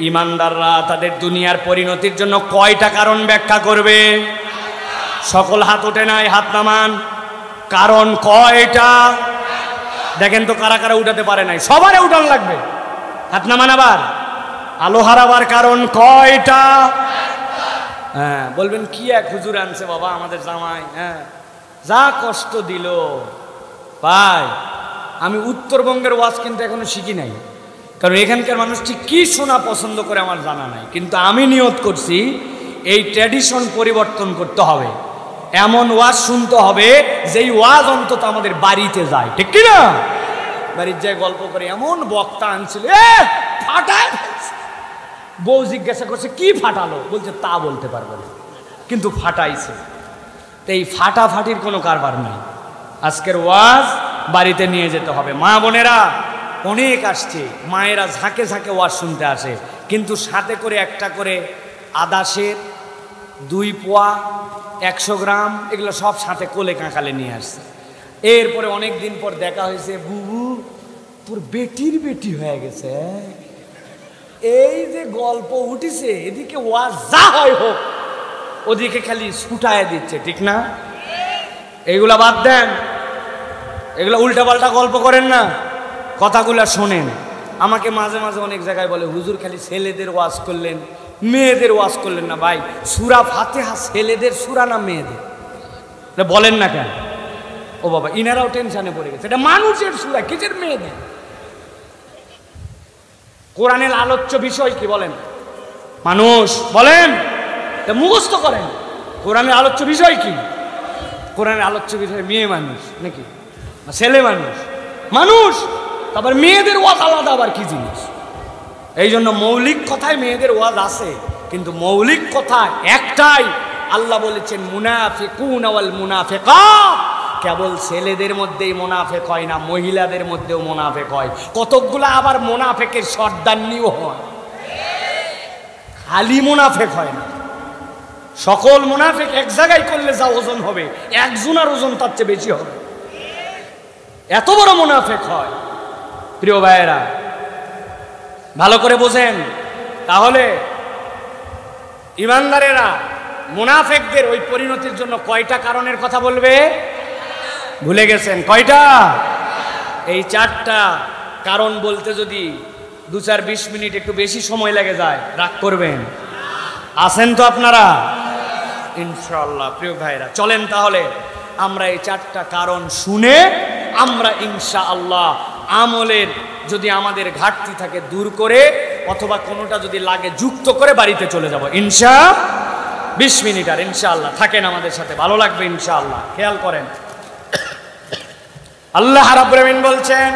ইমানদাররা তাদের দুনিয়ার পরিণতির জন্য কয়টা কারণ ব্যাখ্যা করবে? সকল হাত ওঠে নাই, হাত নামান। কারণ কয়টা? দেখেন তো কারা কারা উঠাতে পারে নাই, সবারে উঠান লাগবে। হাত নামান। আবার আলো হারাবার কারণ কয়টা? হ্যাঁ, বলবেন কি এক হুজুর আনছে বাবা আমাদের জামাই, হ্যাঁ যা কষ্ট দিল ভাই। আমি উত্তরবঙ্গের ওয়াজ কিন্তু এখনো শিখি নাই, কারণ এখানকার মানুষ ঠিক কি শোনা পছন্দ করে আমার জানা নাই। কিন্তু আমি নিয়ত করছি এই ট্র্যাডিশন পরিবর্তন করতে হবে, এমন ওয়াজ শুনতে হবে যেই ওয়াজ অন্তত আমাদের বাড়িতে যায়, ঠিক কি না? বাড়ির যায় গল্প করে এমন বক্তা আনছিল, ফাটায়। বউ জিজ্ঞাসা করছে কি ফাটালো, বলছে তা বলতে পারবো না, কিন্তু ফাটাইছে। তো এই ফাটাফাটির কোনো কারবার নাই। আজকের ওয়াজ বাড়িতে নিয়ে যেতে হবে। মা বোনেরা অনেক আসছে, মায়েরা ঝাঁকে ঝাঁকে ওয়াজ শুনতে আসে, কিন্তু সাথে করে একটা করে আদাসের 2 পোয়া 100 গ্রাম এগুলো সব সাথে কোলে কাঁকালে নিয়ে আসছে। এরপরে অনেক দিন পর দেখা হয়েছে, বুবু তোর বেটির বেটি হয়ে গেছে। এই যে গল্প উঠিছে, এদিকে ওয়াজ যা হয় হোক, ওদিকে খালি ছুটায় দিচ্ছে, ঠিক না? এইগুলা বাদ দেন, এগুলা উল্টাপাল্টা গল্প করেন না, কথাগুলা শোনেন। আমাকে মাঝে মাঝে অনেক জায়গায় বলে, হুজুর খালি ছেলেদের ওয়াজ করলেন, মেয়েদের ওয়াজ করলেন না। ভাই সূরা ফাতিহা ছেলেদের সূরা না মেয়েদের? বলেন না কেন? ও বাবা, ইনারাও টেনশনে পড়ে গেছে, এটা মানুষের সূরা, কিসের মেয়েদের? কোরআনের আলোচ্য বিষয় কি বলেন? মানুষ বলেন, মুখস্থ করেন। কোরআনের আলোচ্য বিষয় কি? কোরআনের আলোচ্য বিষয় মেয়ে মানুষ নাকি ছেলে মানুষ? মানুষ। তারপর মেয়েদের ওয়াজ আলাদা আবার কি জিনিস? এই জন্য মৌলিক কথায় মেয়েদের ওয়াজ আছে, কিন্তু মৌলিক কথা একটাই। আল্লাহ বলেছেন মুনাফিকুন ওয়াল মুনাফিকাত, কেবল ছেলেদের মধ্যেই মুনাফিক হয় না, মহিলাদের মধ্যেও মুনাফিক হয়। কতকগুলা আবার মুনাফিকের সর্দারনিও হয়, খালি মুনাফিক হয় না। সকল মুনাফিক এক জায়গায় করলে যা ওজন হবে, একজনের ওজন তার চেয়ে বেশি হবে, এত বড় মুনাফিক হয়। প্রিয় ভাইয়েরা ভালো করে বোঝেন। তাহলে ইমানদারেরা মুনাফিকদের ওই পরিণতির জন্য কয়টা কারণের কথা বলবে? ভুলে গেছেন কয়টা? এই 4টা কারণ বলতে যদি 2-4-20 মিনিট একটু বেশি সময় লেগে যায়, রাগ করবেন? আছেন তো আপনারা ইনশাআল্লাহ? প্রিয় ভাইরা চলেন তাহলে আমরা এই 4টা কারণ শুনে আমরা ইনশাআল্লাহ আমলের যদি আমাদের ঘাটতি থাকে দূর করে, অথবা কোনোটা যদি লাগে যুক্ত করে বাড়িতে চলে যাব ইনশাআল্লাহ। 20 মিনিট আর ইনশাআল্লাহ থাকেন আমাদের সাথে, ভালো লাগবে ইনশাআল্লাহ। খেয়াল করেন, আল্লাহ রাব্বুল আমিন বলছেন,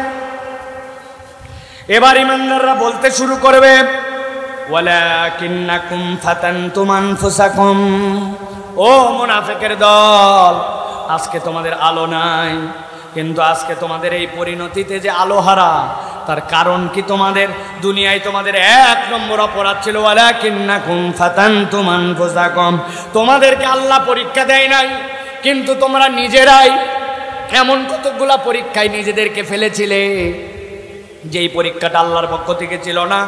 এবার ইমানদাররা বলতে শুরু করবে, ওয়ালাকিন্নাকুম ফাতানতুম আনফুসাকুম। ও মুনাফিকের দল, আজকে তোমাদের আলো নাই, কিন্তু আজকে তোমাদের এই পরিণতিতে যে আলো হারা, তার কারণ কি? তোমাদের দুনিয়ায় তোমাদের 1 নম্বর অপরাধ ছিল ওয়ালাকিন্নাকুম ফাতানতুম আনফুসাকুম। তোমাদেরকে আল্লাহ পরীক্ষা দেয় নাই, কিন্তু তোমরা নিজেরাই এমন কতগুলা পরীক্ষায় নিজেদেরকে ফেলেছিলে, যেই পরীক্ষাটা আল্লাহর পক্ষ থেকে ছিল না,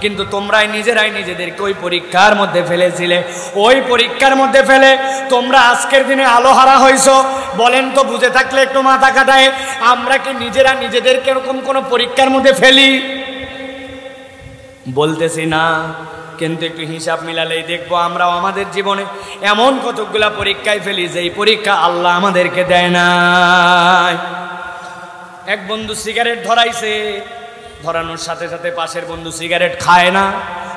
কিন্তু তোমরাই নিজেরাই নিজেদেরকে ওই পরীক্ষার মধ্যে ফেলেছিলে। ওই পরীক্ষার মধ্যে ফেলে তোমরা আজকের দিনে আলো হারা হইছো। বলেন তো, বুঝে থাকলে একটু মাথা কাটায়, আমরা কি নিজেরা নিজেদেরকে এরকম কোনো পরীক্ষার মধ্যে ফেলি? বলতেছি না, কিন্তু একটু হিসাব মিলালেই দেখবো আমরাও আমাদের জীবনে এমন কতগুলা পরীক্ষায় ফেলি যেই পরীক্ষা আল্লাহ আমাদেরকে দেয় না। এক বন্ধু সিগারেট ধরাইছে, ধরানোর সাথে সাথে পাশের বন্ধু সিগারেট খায় না,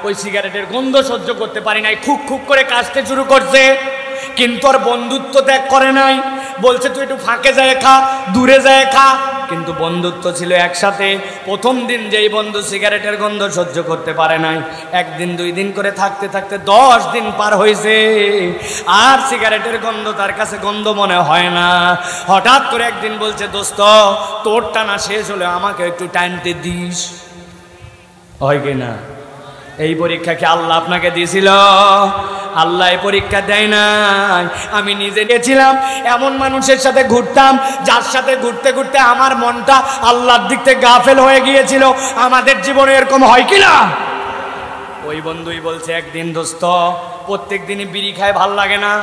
ওই সিগারেটের গন্ধ সহ্য করতে পারি নাই, খুব খুব করে কাশতে শুরু করছে, কিন্তু আর বন্ধুত্ব ত্যাগ করে নাই। বলছে তুই একটু ফাঁকে যায় খা, দূরে যায় খা, কিন্তু বন্ধুত্ব ছিল একসাথে। প্রথম দিন যেই বন্ধু সিগারেটের গন্ধ সহ্য করতে পারে নাই, 1 দিন 2 দিন করে থাকতে থাকতে 10 দিন পার হয়েছে, আর সিগারেটের গন্ধ তার কাছে গন্ধ মনে হয় না। হঠাৎ করে একদিন বলছে, দোস্ত তোর টানা শেষ হলে আমাকে একটু টানতে দিস, হয় কি না? এই পরীক্ষা কি আল্লাহ আপনাকে দিয়েছিল? আল্লাহ পরীক্ষা দেয় নাই। আমি নিজে গেছিলাম, এমন মানুষের সাথে ঘুরতাম যার সাথে ঘুরতে ঘুরতে আমার মনটা আল্লাহর দিক থেকে গাফেল হয়ে গিয়েছিল। আমাদের জীবনে এরকম হয় কিনা? ওই বন্ধুই বলছে একদিন, দোস্ত প্রত্যেক দিনই বিড়ি খায় ভাল লাগে না,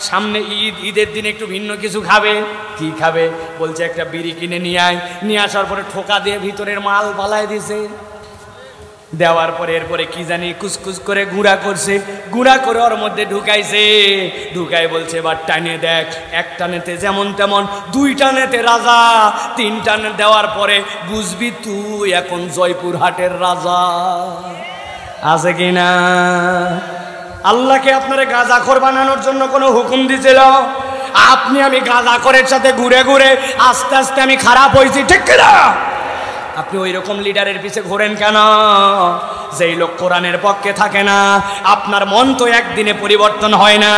সামনে ঈদ, ঈদের দিন একটু ভিন্ন কিছু খাবে। কি খাবে? বলছে একটা বিড়ি কিনে নিয়ে আয়। নিয়ে আসার পরে ঠোকা দিয়ে ভিতরের মাল পালায় দিছে। দেওয়ার পরে এরপরে কি জানি কুচকুচ করে গুঁড়া করছে, গুঁড়া করে ওর মধ্যে ঢুকাইছে। ঢুকাই বলছে এবার টানে দেখ, এক টানেতে যেমন তেমন, দুই টানেতে রাজা, তিন টানে দেওয়ার পরে বুঝবি তুই এখন জয়পুর হাটের রাজা। আছে কিনা? আল্লাহকে আপনারে গাঁজাখোর বানানোর জন্য কোনো হুকুম দিছিল? আপনি আমি গাঁজাখোরের সাথে ঘুরে ঘুরে আস্তে আস্তে আমি খারাপ হয়েছি, ঠিক কিনা? আপনি ওই রকম লিডারের পিছে ঘোরেন কেন? যেই লোক কোরআনের পক্ষে থাকে না। আপনার মন তো একদিনে পরিবর্তন হয় না।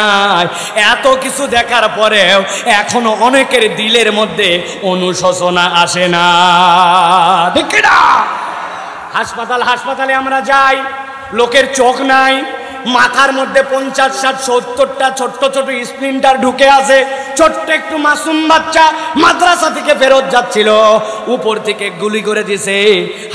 এত কিছু দেখার পরেও এখনো অনেকের দিলের মধ্যে অনুশোচনা আসে না, ঠিক কিনা? হাসপাতালে আমরা যাই, লোকের চোখ নাই, মাথার মধ্যে 50-60-70টা ছোট্ট ছোট স্প্লিন্টার ঢুকে আছে। ছোট্ট একটু মাসুম বাচ্চা মাদ্রাসা থেকে ফেরত যাচ্ছিল, উপর থেকে গুলি করে দিছে।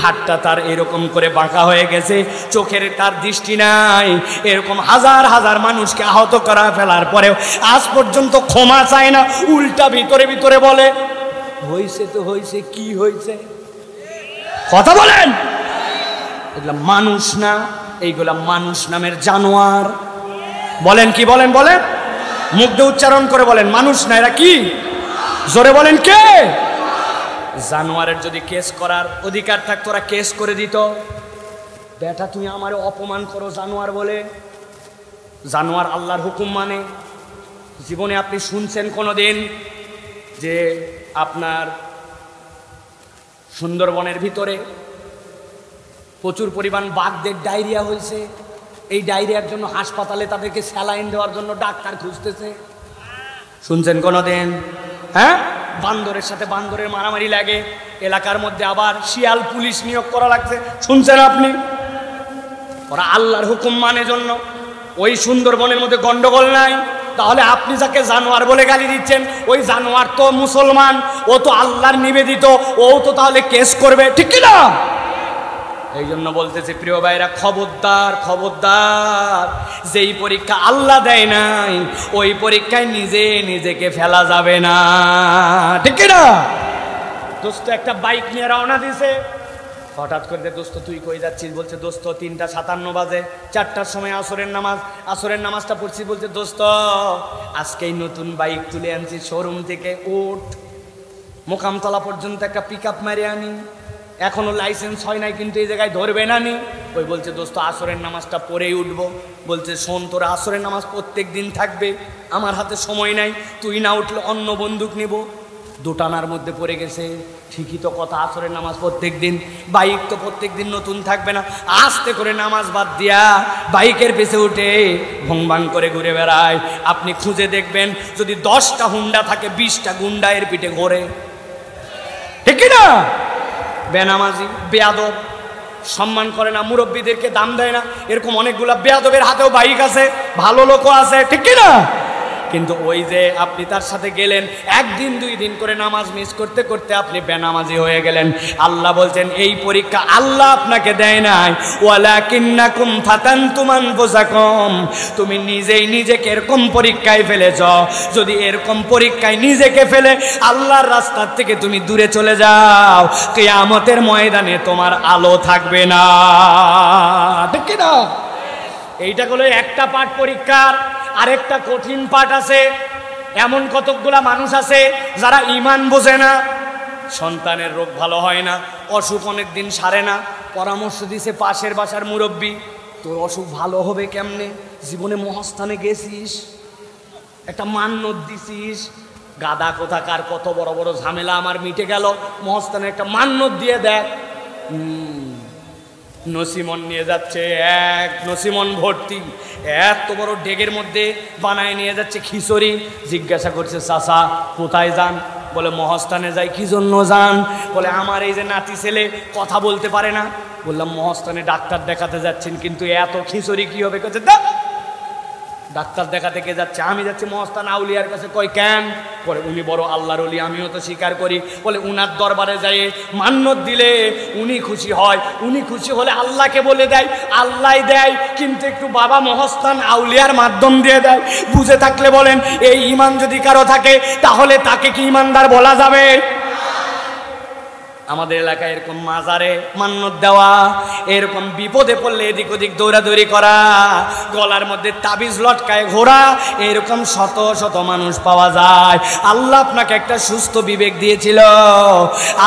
হাতটা তার এরকম করে বাঁকা হয়ে গেছে, চোখের তার দৃষ্টি নাই। এরকম হাজার হাজার মানুষকে আহত করা ফেলার পরেও আজ পর্যন্ত ক্ষমা চায় না, উল্টা ভিতরে ভিতরে বলে হয়েছে তো হয়েছে, কি হয়েছে? কথা বলেন। এগুলা মানুষ না, এইগুলা মানুষ নামের জানোয়ার। বলেন কি? বলেন বলেন, মুখ দিয়ে উচ্চারণ করে বলেন, মানুষ না, এরা কি? জোরে বলেন, কে? জানোয়ারের যদি কেস করার অধিকার থাকতো ওরা কেস করে দিত। বেটা তুমি আমারে অপমান করো জানোয়ার বলে। জানোয়ার আল্লাহর হুকুম মানে। জীবনে আপনি শুনছেন কোনোদিন যে আপনার সুন্দরবনের ভিতরে প্রচুর পরিমাণ বাঘদের ডায়রিয়া হয়েছে? এই ডায়রিয়ার জন্য হাসপাতালে তাদেরকে স্যালাইন দেওয়ার জন্য ডাক্তার খুঁজতেছে। শুনছেন কোনোদিন? হ্যাঁ, বান্দরের সাথে বান্দরের মারামারি লাগে, এলাকার মধ্যে আবার শিয়াল পুলিশ নিয়োগ করা লাগছে। শুনছেন আপনি? ওরা আল্লাহর হুকুম মানে জন্য। ওই সুন্দরবনের মধ্যে গন্ডগোল নাই, তাহলে আপনি যাকে জানোয়ার বলে গালি দিচ্ছেন, ওই জানোয়ার তো মুসলমান, ও তো আল্লাহর নিবেদিত, ও তো তাহলে কেস করবে, ঠিক কিনা? এই জন্য বলতেছে প্রিয় ভাইরা, খবরদার খবরদার, যেই পরীক্ষা আল্লাহ দেয় নাই ওই পরীক্ষায় নিজেকে ফেলা যাবে না, ঠিক কিনা? দোস্ত একটা বাইক নিয়ে রওনা দিছে, হঠাৎ করে দোস্ত তুই কই যাচ্ছিস? বলছে দোস্ত 3:57 বাজে, 4টার সময় আসরের নামাজটা পড়ছি। বলছে দোস্ত আজকেই নতুন বাইক তুলে আনছি শোরুম থেকে, ওঠ মোকামতলা পর্যন্ত একটা পিক আপ মারি আনি, এখনো লাইসেন্স হয় নাই কিন্তু এই জায়গায় ধরবে না নি। ওই বলছে দোস্ত আসরের নামাজটা পড়েই উঠবো। বলছে শোন, তোরা আসরের নামাজ প্রত্যেক দিন থাকবে, আমার হাতে সময় নাই, তুই না উঠলে অন্য বন্দুক নিব। দুটানার মধ্যে পড়ে গেছে। ঠিকই তো কথা, আসরের নামাজ প্রত্যেক দিন, বাইক তো প্রত্যেক দিন নতুন থাকবে না। আস্তে করে নামাজ বাদ দিয়া বাইকের পেছে উঠে ভংভাং করে ঘুরে বেড়ায়। আপনি খুঁজে দেখবেন, যদি 10টা হুন্ডা থাকে 20টা গুন্ডা এর পিঠে ঘোরে, ঠিক কিনা? বেনামাজি, বেয়াদব, সম্মান করে না, মুরব্বীদেরকে দাম দেয় না, এরকম অনেকগুলা বেয়াদবের হাতেও বাইক আছে, ভালো লোকও আছে, ঠিক কিনা? কিন্তু ওই যে আপনি তার সাথে গেলেন, একদিন 2 দিন করে নামাজ মিস করতে করতে আপনি বেনামাজি হয়ে গেলেন। আল্লাহ বলছেন এই পরীক্ষা আল্লাহ আপনাকে দেয় নাই, ওয়ালাকিন্নাকুম ফাতানতুম আনফুসাকুম, তুমি নিজেই নিজেকে এরকম পরীক্ষায় ফেলেছ। যদি এরকম পরীক্ষায় নিজেকে ফেলে আল্লাহর রাস্তার থেকে তুমি দূরে চলে যাও, কিয়ামতের ময়দানে তোমার আলো থাকবে না, ঠিক কি না? এইটা হলো একটা পাঠ পরীক্ষার। আরেকটা কঠিন পাঠ আছে। এমন কতকগুলা মানুষ আছে যারা ঈমান বোঝে না, সন্তানের রোগ ভালো হয় না, অসুখ অনেক দিন সারে না, পরামর্শ দিছে পাশের বাসার মুরব্বী, তোর অসুখ ভালো হবে কেমনে? জীবনে মহাস্থানে গেছিস, একটা মান্যত দিছিস, গাদা কোথাকার, কত বড় বড় ঝামেলা আমার মিটে গেল, মহাস্থানে একটা মান্যত দিয়ে দেখ। নসিমন নিয়ে যাচ্ছে, এক নসিমন ভর্তি, এত বড় ডেগের মধ্যে বানায় নিয়ে যাচ্ছে খিচুড়ি। জিজ্ঞাসা করছে চাচা কোথায় যান? বলে মহাস্থানে যাই। কি জন্য যান? বলে আমার এই যে নাতি ছেলে কথা বলতে পারে না। বললাম মহাস্থানে ডাক্তার দেখাতে যাচ্ছেন, কিন্তু এত খিচুড়ি কি হবে? ডাক্তার দেখাতে কে যাচ্ছে? আমি যাচ্ছি মস্তান আউলিয়ার কাছে। কই কেন? পরে উনি বড় আল্লাহর ওলি, আমিও তো স্বীকার করি। বলে উনার দরবারে যায় মান্যত দিলে উনি খুশি হয়, উনি খুশি হলে আল্লাহকে বলে দেয়, আল্লাহ দেয়, কিন্তু একটু বাবা মহস্তান আউলিয়ার মাধ্যম দিয়ে দেয়। বুঝে থাকলে বলেন, এই ঈমান যদি কারো থাকে তাহলে তাকে কি ঈমানদার বলা যাবে? আমাদের এলাকায় এরকম মাজারে মান্যত দেওয়া, এরকম বিপদে পড়লে এদিক ওদিক দৌড়াদৌড়ি করা, গলার মধ্যে তাবিজ লটকায় ঘোরা, এরকম শত শত মানুষ পাওয়া যায়। আল্লাহ আপনাকে একটা সুস্থ বিবেক দিয়েছিল,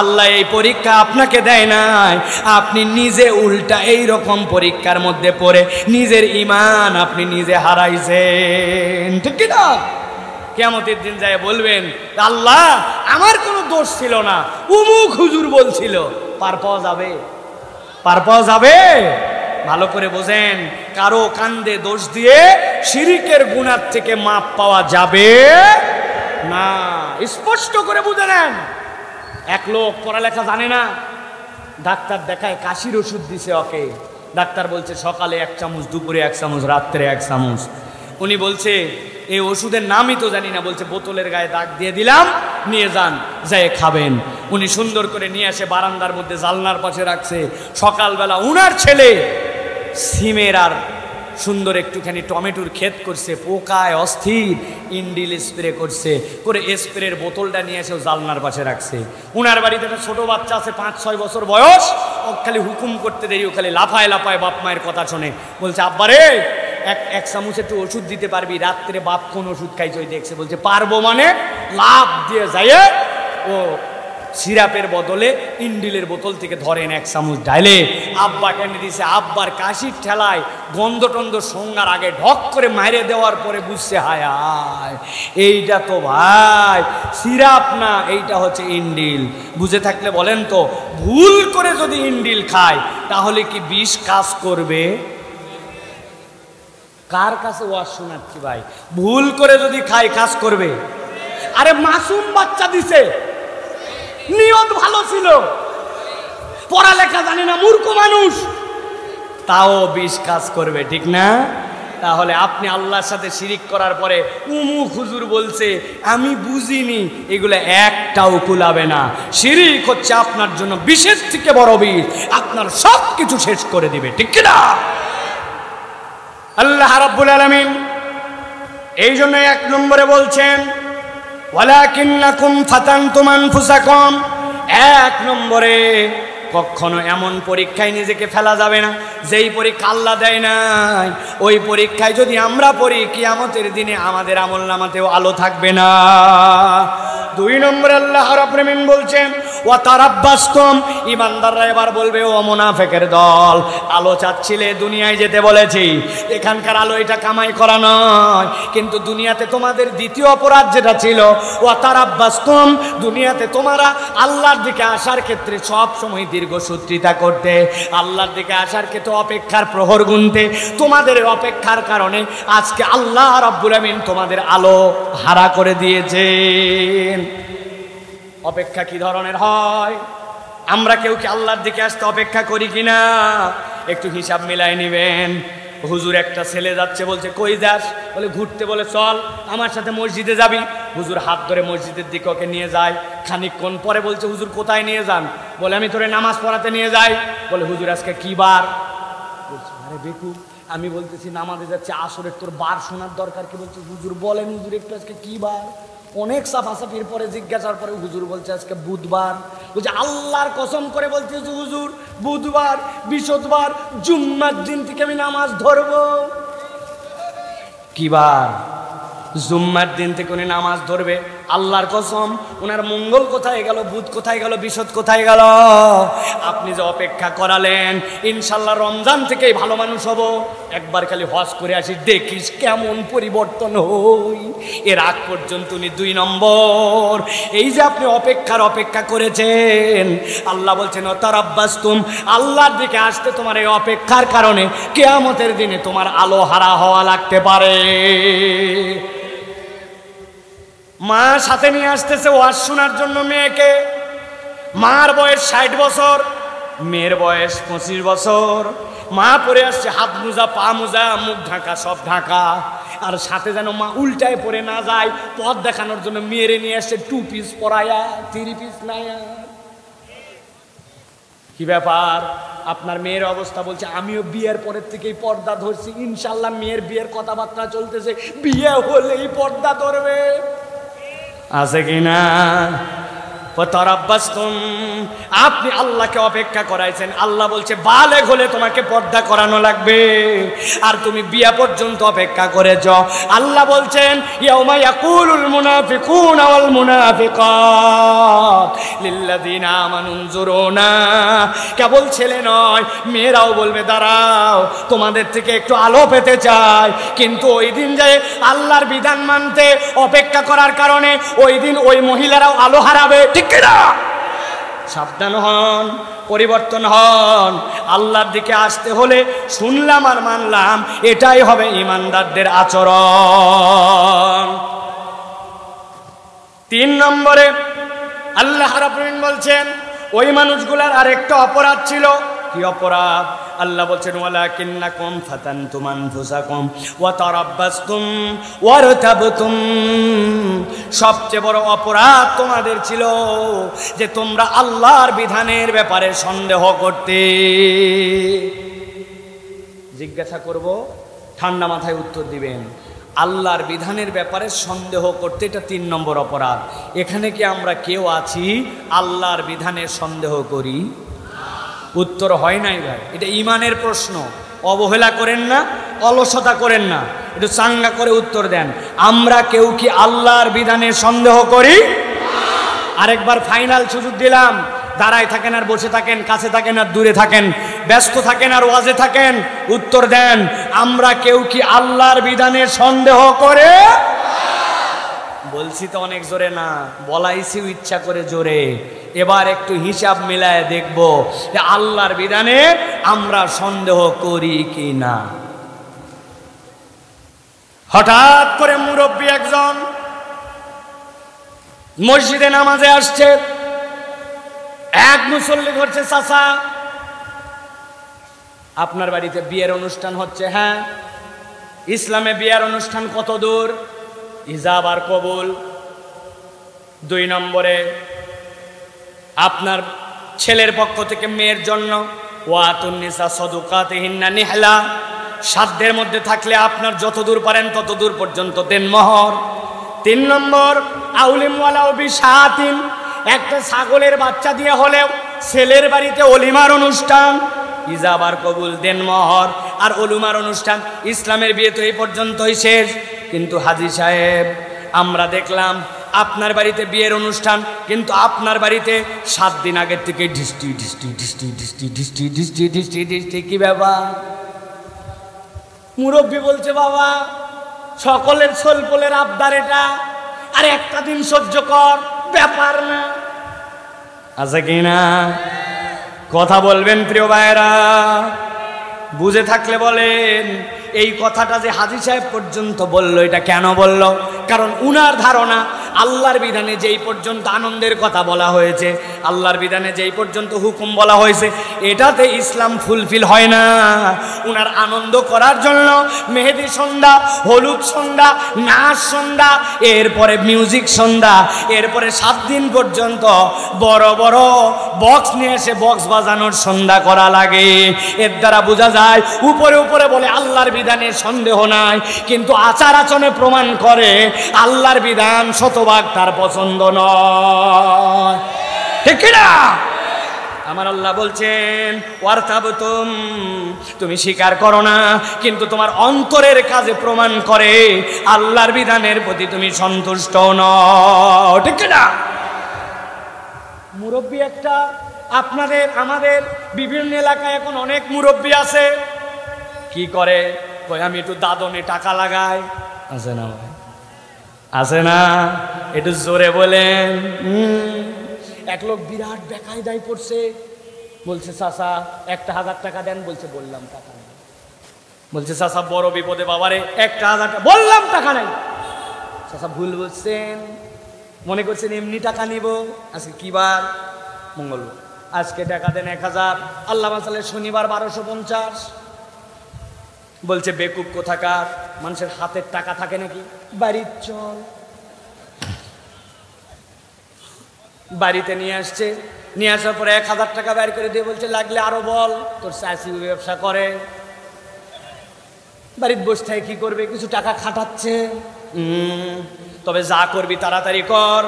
আল্লাহ এই পরীক্ষা আপনাকে দেয় নাই, আপনি নিজে উল্টা এই রকম পরীক্ষার মধ্যে পড়ে নিজের ঈমান আপনি নিজে হারাইছেন, ঠিক কি না? কিয়ামতের দিন যায় বলবেন, আল্লাহ আমার কোনো দোষ ছিল না, উমুক হুজুর বলছিল। পার পাওয়া যাবে? পার পাওয়া যাবে? ভালো করে বোঝেন, কারো কান্দে দোষ দিয়ে শিরিকের গুনাহ থেকে মাপ পাওয়া যাবে না। স্পষ্ট করে বুঝে নেন। এক লোক পড়ালেখা জানে না, ডাক্তার দেখায় কাশির ওষুধ দিছে ওকে। ডাক্তার বলছে সকালে 1 চামচ, দুপুরে 1 চামচ, রাত্রে 1 চামচ। উনি বলছে এই ওষুধের নামই তো জানি না। বলছে বোতলের গায়ে দাগ দিয়ে দিলাম, নিয়ে যান, যাই খাবেন। উনি সুন্দর করে নিয়ে আসে বারান্দার মধ্যে জালনার পাশে রাখছে। সকালবেলা উনার ছেলে সিমের আর সুন্দর একটুখানি টমেটোর ক্ষেত করছে, পোকায় অস্থির, ইন্ডিল স্প্রে করছে, করে স্প্রের বোতলটা নিয়ে এসে জালনার পাশে রাখছে। উনার বাড়িতে একটা ছোটো বাচ্চা আছে 5-6 বছর বয়স, ও খালি হুকুম করতে দেরি, ও খালি লাফায় লাফায় বাপ মায়ের কথা শোনে। বলছে আব্বারে এক চামচ একটু ওষুধ দিতে পারবি? রাত্রে বাপ কোন ওষুধ খাইছে ওই দেখছে। বলছে পারবো মানে? লাভ দিয়ে যায় ও সিরাপের বদলে ইন্ডিলের বোতল থেকে ধরেন 1 চামচ ঢাইলে আব্বা কেনে দিছে। আব্বার কাশির ঠেলায় গন্ধ টন্ধ সঙ্গার আগে ঢক করে মাইরে দেওয়ার পরে বুঝছে হায় হায় এইটা তো ভাই সিরাপ না, এইটা হচ্ছে ইন্ডিল। বুঝে থাকলে বলেন তো, ভুল করে যদি ইন্ডিল খায় তাহলে কি বিষ কাজ করবে? কার কাছে ওয়াজ শোনাচ্ছি ভাই? ভুল করে যদি খাই কাজ করবে? আরে মাসুম বাচ্চা দিছে, নিয়ত ভালো ছিল, পড়ালেখা জানে না, মূর্খ মানুষ, তাও বিষ কাজ করবে, ঠিক না? তাহলে আপনি আল্লাহর সাথে শিরিক করার পরে উমুক হুজুর বলছে আমি বুঝিনি, এগুলো একটাও কুলাবে না। শিরিক হচ্ছে আপনার জন্য বিষের থেকে বড় বিষ, আপনার সব কিছু শেষ করে দিবে, ঠিক না? আল্লাহ রাব্বুল আলামিন এই জন্য 1 নম্বরে বলছেন ওয়ালাকিন্নাকুম ফাতানতুম আনফুসাকুম। 1 নম্বরে কখনো এমন পরীক্ষায় নিজেকে ফেলা যাবে না যেই পরীক্ষা আল্লাহ দেয় নাই। ওই পরীক্ষায় যদি আমরা পড়ি, কিয়ামতের দিনে আমাদের আমলনামাতেও আলো থাকবে না। 2 নম্বরে আল্লাহ রাব্বুল আলামিন বলছেন ওয়া তারাব্বাসতুম। ঈমানদাররা এবার বলবে ও মুনাফিকের দল, আলো চাচ্ছিলে, দুনিয়ায় যেতে বলেছি, এখানকার আলো এটা কামাই করা নয়, কিন্তু দুনিয়াতে তোমাদের দ্বিতীয় অপরাধ যেটা ছিল ওয়া তারাব্বাসতুম, দুনিয়াতে তোমরা আল্লাহর দিকে আসার ক্ষেত্রে সব সময় দীর্ঘসূত্রিতা করতে, আল্লাহর দিকে আসার ক্ষেত্রে অপেক্ষার প্রহর গুনতে। তোমাদের অপেক্ষার কারণে আজকে আল্লাহ রাব্বুল আমিন তোমাদের আলো হারা করে দিয়েছেন। অপেক্ষা কি ধরনের হয়? আমরা কেউ কি আল্লাহর দিকে আসতে অপেক্ষা করি কিনা? একটু হিসাব মিলাই নেবেন। হুজুর একটা ছেলে যাচ্ছে, বলছে কই যাস? বলে ঘুরতে। বলে চল আমার সাথে মসজিদে যাবি। হুজুর হাত ধরে মসজিদের দিকে ওকে নিয়ে যায়। খানিকক্ষণ পরে বলছে হুজুর কোথায় নিয়ে যান? বলে আমি তোরে নামাজ পড়াতে নিয়ে যাই। বলে হুজুর আজকে কি বার? বলছে আরে বেকু, আমি বলতেছি নামাজে যাচ্ছে, আসরের তোর বার শোনার দরকার কি? বলছে হুজুর বলেন হুজুর একটু আজকে কি বার? অনেক সাফাসাফির পরে জিজ্ঞাসার পরে হুজুর বলছে আজকে বুধবার। বলছে আল্লাহর কসম করে বলছে হুজুর বুধবার, বৃহস্পতিবার, জুম্মার দিন থেকে আমি নামাজ ধরবো। কি বার? জুম্মার দিন থেকে উনি নামাজ ধরবে। আল্লাহর কসম, ওনার মঙ্গল কোথায় গেল, বুধ কোথায় গেল, বৃহস্পতি কোথায় গেল? আপনি যে অপেক্ষা করালেন ইনশাল্লাহ রমজান থেকেই ভালো মানুষ হব, একবার খালি হজ করে আসি, দেখিস কেমন পরিবর্তন হই। এর আগ পর্যন্ত উনি 2 নম্বর। এই যে আপনি অপেক্ষা করেছেন, আল্লাহ বলছেন তারাব্বাসতুম, আল্লাহর দিকে আসতে তোমার এই অপেক্ষার কারণে কিয়ামতের দিনে তোমার আলো হারা হওয়া লাগতে পারে। মা সাথে নিয়ে আসতেছে ওয়াজ শোনার জন্য মেয়েকে। মার বয়স 60 বছর, মেয়ের বয়স 25 বছর। মা পরে আসছে হাত মোজা, পা মোজা, মুখ ঢাকা, সব ঢাকা। আর সাথে যেন মা উল্টায় পড়ে না যায়, পথ দেখানোর জন্য মেয়েরে নিয়ে আসছে 2 পিস পরায়া, 3 পিস নায়া। কি ব্যাপার আপনার মেয়ের অবস্থা? বলছে আমিও বিয়ের পরের থেকেই পর্দা ধরছি, ইনশাল্লাহ মেয়ের বিয়ের কথাবার্তা চলতেছে, বিয়ে হলেই পর্দা ধরবে। আছে কিনা? আপনি আল্লাহকে অপেক্ষা করাইছেন, আল্লাহ বলছে বালেগ হলে তোমাকে পর্দা করানো লাগবে, আর তুমি বিয়া পর্যন্ত অপেক্ষা করেছ। আল্লাহ বলছেন ইয়াউমা ইয়াকুলুল মুনাফিকুনা ওয়াল মুনাফিকাত লিল্লাযিনা আমানু উনজুরুনা। কেবল ছেলে নয়, মেয়েরাও বলবে দাঁড়াও, তোমাদের থেকে একটু আলো পেতে চাই। কিন্তু ওই দিন যে আল্লাহর বিধান মানতে অপেক্ষা করার কারণে ওই দিন ওই মহিলারাও আলো হারাবে। ঠিক কিনা? সাবধান হন, পরিবর্তন হন। আল্লাহর দিকে আসতে হলে শুনলাম আর মানলাম, এটাই হবে ঈমানদারদের আচরণ। 3 নম্বরে আল্লাহ রাব্বুল আলামিন বলছেন ওই মানুষগুলার আরেকটা অপরাধ ছিল। কি অপরাধ? আল্লাহ বলছেন ওয়ালাকিন্নাকুম ফাতানতুম আনফুসাকুম ওয়া তারাব্বাসতুম ওয়ারতাবতুম। সবচেয়ে বড় অপরাধ তোমাদের ছিল যে তোমরা আল্লাহর বিধানের ব্যাপারে সন্দেহ করতে। জিজ্ঞাসা করব, ঠান্ডা মাথায় উত্তর দিবেন। আল্লাহর বিধানের ব্যাপারে সন্দেহ করতে, এটা 3 নম্বর অপরাধ। এখানে কি আমরা কেউ আছি আল্লাহর বিধানের সন্দেহ করি? উত্তর হয় নাই ভাই। এটা ইমানের প্রশ্ন, অবহেলা করেন না, অলসতা করেন না, একটু চাঙ্গা করে উত্তর দেন। আমরা কেউ কি আল্লাহর বিধানের সন্দেহ করি? আরেকবার ফাইনাল সুযোগ দিলাম, দাঁড়ায় থাকেন আর বসে থাকেন, কাছে থাকেন আর দূরে থাকেন, ব্যস্ত থাকেন আর ওয়াজে থাকেন, উত্তর দেন। আমরা কেউ কি আল্লাহর বিধানের সন্দেহ করে? বলছি তো অনেক জোরে না, বলাইছি ইচ্ছা করে জোরে। এবার একটু হিসাব মিলায় দেখব যে আল্লাহর বিধানে আমরা সন্দেহ করি কি না। হঠাৎ করে মুরব্বী একজন মসজিদে নামাজে আসছে, এক মুসল্লি ধরছে, চাচা আপনার বাড়িতে বিয়ের অনুষ্ঠান হচ্ছে? হ্যাঁ। ইসলামে বিয়ের অনুষ্ঠান কত দূর? ইজাব আর কবুল। 2 নম্বরে আপনার ছেলের পক্ষ থেকে মেয়ের জন্য ওয়াতুন নিসা সাদুকাতিহিন্না নিহলা, সাধ্যের মধ্যে থাকলে আপনার যত দূর পারেন তত দূর পর্যন্ত দেন মোহর। 3 নম্বর আউলিম ওয়ালাউ বিশাতিন, একটা ছাগলের বাচ্চা দিয়ে হলেও ছেলের বাড়িতে অলিমার অনুষ্ঠান। ইজাব আর কবুল, দেন মোহর আর অলিমার অনুষ্ঠান। ইসলামের বিয়ে তো এই পর্যন্তই শেষ। কিন্তু হাজী সাহেব, আমরা দেখলাম আপনার বাড়িতে বিয়ের অনুষ্ঠান, কিন্তু আপনার বাড়িতে 7 দিন আগের থেকে ঢিস্টি ঢিস্টি ঢিস্টি ঢিস্টি ঢিস্টি ঢিস্টি ঢিস্টি ঢিস্টি। কি ব্যাপার? মুরব্বী বলছে বাবা সকলের সোলপোলের আবদার এটা, আর একটা দিন সহ্য কর, ব্যাপার না। আছে কি না? কথা বলবেন প্রিয় ভাইরা, বুঝে থাকলে বলেন। এই কথাটা যে হাজী সাহেব পর্যন্ত বলল, এটা কেন বলল? কারণ উনার ধারণা আল্লাহর বিধানে যেই পর্যন্ত আনন্দের কথা বলা হয়েছে, আল্লাহর বিধানে যেই পর্যন্ত হুকুম বলা হয়েছে, এটাতে ইসলাম ফুলফিল হয় না। উনার আনন্দ করার জন্য মেহেদি সন্ধ্যা, হলুদ সন্ধ্যা, নাচ সন্ধ্যা, এরপরে মিউজিক সন্ধ্যা, এরপরে 7 দিন পর্যন্ত বড় বড় বক্স নিয়ে এসে বক্স বাজানোর সন্ধ্যা করা লাগে। এর দ্বারা বোঝা যায় উপরে উপরে বলে আল্লাহর বিধানে সন্দেহ নাই, কিন্তু আচার আচরণে প্রমাণ করে আল্লাহর বিধান শতভাগ তার পছন্দ নয়। ঠিক কিনা? আমার আল্লাহ বলছেন ওয়ারতাবতুম, তুমি স্বীকার করো না, কিন্তু তোমার অন্তরের কাজে প্রমাণ করে আল্লাহর বিধানের প্রতি তুমি সন্তুষ্ট নও। ঠিক কিনা? মুরব্বী একটা, আপনাদের আমাদের বিভিন্ন এলাকায় এখন অনেক মুরব্বী আছে, কি করে? কই আমি একটু দাদনে টাকা লাগাই। আছে না ভাই? আছে না? একটু জোরে বলেন। এক লোক বিরাট বেকায়দায় পড়ছে, বলছে চাচা 1000 টাকা দেন। বলছে বললাম টাকা নেই। বলছে চাচা বড় বিপদে বাবারে 1000 টাকা। বললাম টাকা নাই। চাচা ভুল বলছেন, মনে করছেন এমনি টাকা নিব। আজকে কি বার? মঙ্গলবার। আজকে টাকা দেন 1000। আল্লাহ মাসালে শনিবার 1250। বলছে বেকুব কোথাকার, মানুষের হাতের টাকা থাকে নাকি? বাড়ির চল, বাড়িতে নিয়ে আসছে, নিয়ে আসার পরে 1000 টাকা বের করে দিয়ে বলছে লাগলে আরো বল। তোর চাষি ব্যবসা করে, বাড়ির বসে থেকে কি করবে, কিছু টাকা খাটাচ্ছে। তবে যা করবি তাড়াতাড়ি কর,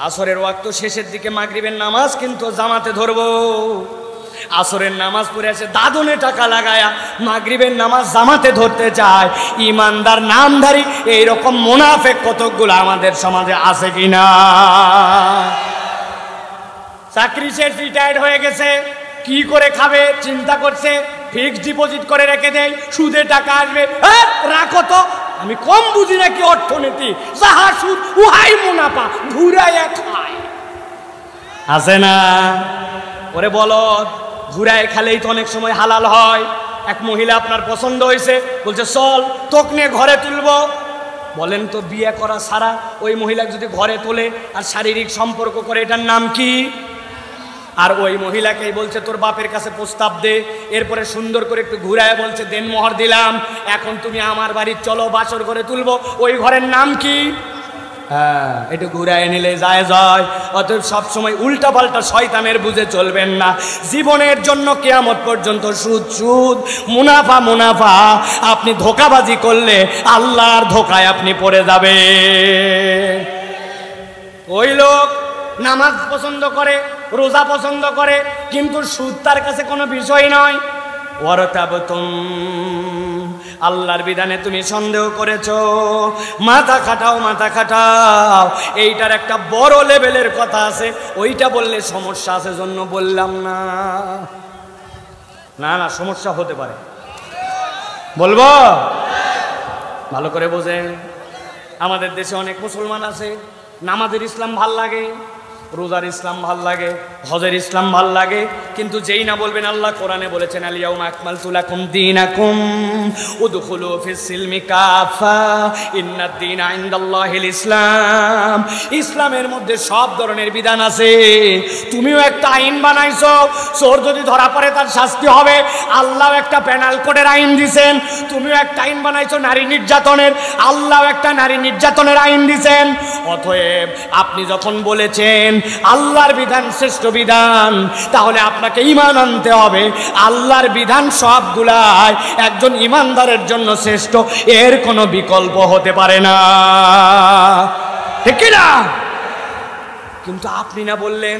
আসরের ওয়াক্ত শেষের দিকে মাগরিবের নামাজ কিন্তু জামাতে ধরবো। আসরের নামাজ পড়ে আছে, দাদনে টাকা লাগায়া মাগরিবের নামাজ জামাতে ধরতে চায়। ইমানদার নামধারী এইরকম মুনাফেক কতকগুলো আমাদের সমাজে আছে কিনা? চাকরি শেষ, রিটায়ার্ড হয়ে গেছে, কি করে খাবে চিন্তা করছে, ফিক্সড ডিপোজিট করে রেখে দেয়, সুদে টাকা আসবে। রাখো তো, আমি কম বুঝি নাকি অর্থনীতি? যাহা সুদ উহাই মুনাফা, ঘুরাইয়া খায়। আছে না? ওরে বলো, ঘুরায় খেলেই তো অনেক সময় হালাল হয়। এক মহিলা আপনার পছন্দ হয়েছে, বলছে চল তোক নিয়ে ঘরে তুলবো। বলেন তো, বিয়ে করা ছাড়া ওই মহিলা যদি ঘরে তোলে আর শারীরিক সম্পর্ক করে, এটার নাম কি? আর ওই মহিলাকেই বলছে তোর বাপের কাছে প্রস্তাব দে। এরপরে সুন্দর করে একটু ঘুরায় বলছে দেনমোহর দিলাম, এখন তুমি আমার বাড়ি চলো, বাসর ঘরে তুলবো। ওই ঘরের নাম কি? হ্যাঁ, একটু ঘুরায় নিলে যায় যায়। অতএব সবসময় উল্টা পাল্টা শয়তানের বুঝে চলবেন না। জীবনের জন্য কিয়ামত পর্যন্ত সুদ সুদ, মুনাফা মুনাফা। আপনি ধোঁকাবাজি করলে আল্লাহর ধোঁকায় আপনি পড়ে যাবে। ওই লোক নামাজ পছন্দ করে, রোজা পছন্দ করে, কিন্তু সুদ তার কাছে কোনো বিষয় নয়। ওয়ারতাবতুম, আল্লাহর বিধানে তুমি সন্দেহ করেছো, মাথা খাটাও মাথা খাটাও। এইটার একটা বড় লেভেলের কথা আছে, ওইটা বললে সমস্যা আছে জন্য বললাম না। না না, সমস্যা হতে পারে, বলবো, ভালো করে বোঝেন। আমাদের দেশে অনেক মুসলমান আছে, নামাজের ইসলাম ভাল লাগে, রোজার ইসলাম ভাল লাগে, হজের ইসলাম ভাল লাগে, কিন্তু যেই না বলবেন আল্লাহ কোরআনে বলেছেন আল ইয়াউমা আকমালতু লাকুম দীনাকুম উদখুলু ফিস সিলমি কাফা ইন্নাদ দীনা ইনদাল্লাহিল ইসলাম। ইসলামের মধ্যে সব ধরনের বিধান আছে। তুমিও একটা আইন বানাইছো, চোর যদি ধরা পড়ে তার শাস্তি হবে, আল্লাহ একটা পেনাল কোডের আইন দিয়েছেন। তুমিও একটা আইন বানাইছো নারী নির্যাতনের, আল্লাহ একটা নারী নির্যাতনের আইন দিয়েছেন। অতএব আপনি যখন বলেছেন আল্লাহর বিধান শ্রেষ্ঠ বিধান, তাহলে আপনাকে ঈমান আনতে হবে আল্লাহর বিধান সবগুলাই একজন ঈমানদারের জন্য শ্রেষ্ঠ, এর কোনো বিকল্প হতে পারে না, ঠিক না? কিন্তু আপনি না বললেন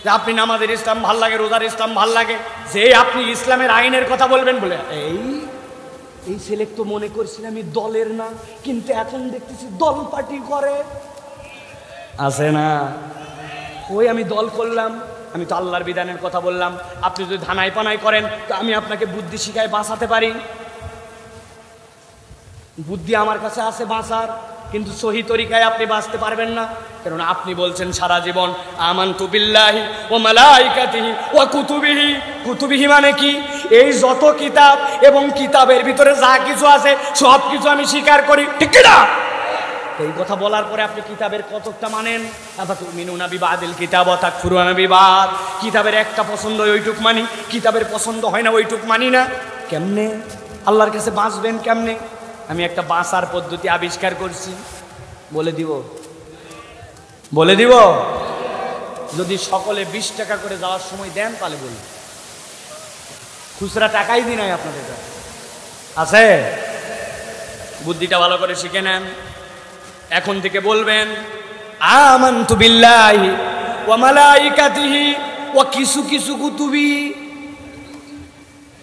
যে আপনি নামাজের ইসলাম ভাল লাগে, রোজার ইসলাম ভাল লাগে, যে আপনি ইসলামের আইনের কথা বলবেন বলে এই ছেলে তো মনে করছিলাম আমি দলের না, কিন্তু এখন দেখতেছি দল পার্টি করে। আছে না? ওই আমি দল করলাম, আমি তো আল্লাহর বিধানের কথা বললাম। আপনি যদি ধানাই পানাই করেন তো আমি আপনাকে বুদ্ধি শিখায় বাঁচাতে পারি। বুদ্ধি আমার কাছে আছে বাঁচার, কিন্তু সহি তরিকায় আপনি বাঁচতে পারবেন না। কারণ আপনি বলছেন সারা জীবন আমানতু বিল্লাহি ওয়া মালাইকাতিহি ওয়া কুতুবিহি। কুতুবিহি মানে কি? এই যত কিতাব এবং কিতাবের ভিতরে যা কিছু আছে সব কিছু আমি স্বীকার করি, ঠিক না? এই কথা বলার পরে আপনি কিতাবের কতটা মানেন? আফাতুমিনুনা বিবাদিল কিতাব ওয়া তাকফুরুনা বিবাদ। কিতাবের একটা পছন্দ হয় ওইটুক মানি, কিতাবের পছন্দ হয় না ওইটুক মানি না। কেমনে আল্লাহর কাছে বাঁচবেন? কেমনে? আমি একটা বাঁচার পদ্ধতি আবিষ্কার করছি, বলে দিব, বলে দিব। যদি সকলে 20 টাকা করে যাওয়ার সময় দেন তাহলে বলি, খুচরা টাকাই দিই নাই আপনাদের কাছে আছে। বুদ্ধিটা ভালো করে শিখে নেন। এখন থেকে বলবেন আমানতু বিল্লাহি ওয়া মালাইকাতিহি ওয়া কিছু কিছু কুতুবিহি,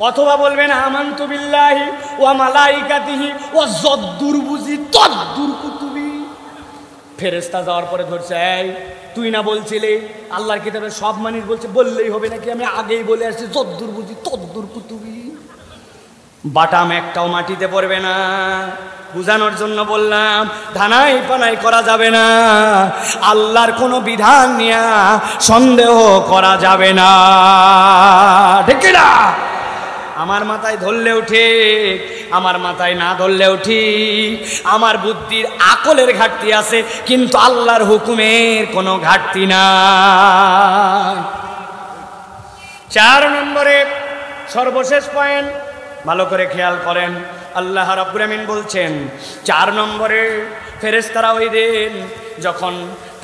অথবা বলবেন আমানতু বিল্লাহি ওয়া মালাইকাতিহি ওয়া যদ্দুর বুঝি তদ্দুর কুতুবি। ফেরেশতা যাওয়ার পরে ধরছে, এই তুই না বলছিলি আল্লাহর কিতাবে সব মানিস, বলছে বললেই হবে নাকি? আমি আগেই বলে আসছি যদ্দুর বুঝি তদ্দুর কুতুবি। বাটাম একটাও মাটিতে পড়বে না, বুঝানোর জন্য বললাম। ধানাই পানাই করা যাবে না, আল্লাহর কোনো বিধান নিয়ে সন্দেহ করা যাবে না, ঠিক না? আমার মাথায় ধরলেও ঠিক, আমার মাথায় না ধরলেও ঠিক। আমার বুদ্ধির আকলের ঘাটতি আছে, কিন্তু আল্লাহর হুকুমের কোনো ঘাটতি নাই। 4 নম্বরে সর্বশেষ পয়েন্ট, ভালো করে খেয়াল করেন। আল্লাহ রাব্বুল আমিন বলছেন 4 নম্বরে ফেরেশতারা ওই দিন যখন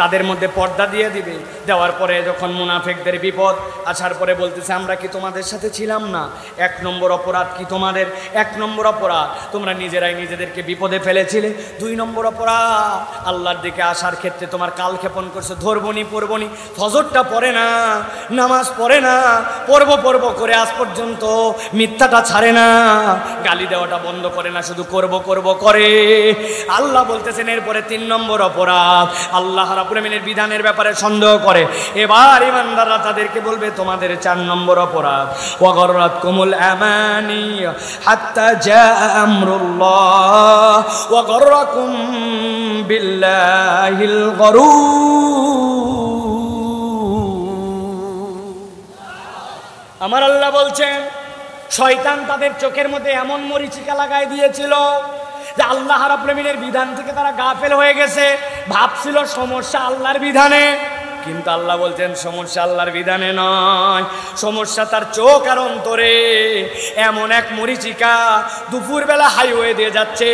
তাদের মধ্যে পর্দা দিয়ে দিবে, দেওয়ার পরে যখন মুনাফিকদের বিপদ আসার পরে বলতেছে আমরা কি তোমাদের সাথে ছিলাম না? 1 নম্বর অপরাধ কি তোমাদের? 1 নম্বর অপরাধ তোমরা নিজেরাই নিজেদেরকে বিপদে ফেলেছিলে। 2 নম্বর অপরাধ আল্লাহর দিকে আসার ক্ষেত্রে তোমার কালক্ষেপণ করছে, ধরবনি পড়বনি, ফজরটা পড়ে না, নামাজ পড়ে না, পড়ব করে আজ পর্যন্ত মিথ্যাটা ছাড়ে না, গালি দেওয়াটা বন্ধ করে না, শুধু করব করে। আল্লাহ বলতেছেন এরপরে 3 নম্বর অপরাধ আল্লাহ রাব্বুল আমিনের বিধানের ব্যাপারে সন্দেহ করে। এবার ইমানদাররা তাদেরকে বলবে তোমাদের 4 নম্বর অপরাধ ওয়াগররাতকুমুল আমানি হাত্তা জাআ আমরুল্লাহ ওয়াগররাকুম বিল্লাহিল গরুর। আমার আল্লাহ বলছেন শয়তান তাদের চোখের মধ্যে এমন মরিচিকা লাগাই দিয়েছিল যে আল্লাহ রাব্বুল আমিনের বিধান থেকে তারা গাফেল হয়ে গেছে, ভাবছিল সমস্যা আল্লাহর বিধানে, কিন্তু আল্লাহ বলছেন সমস্যা আল্লাহর বিধানে নয়, সমস্যা তার চোখ আর অন্তরে। এমন এক মরিচিকা দুপুরবেলা হাইওয়ে দিয়ে যাচ্ছে,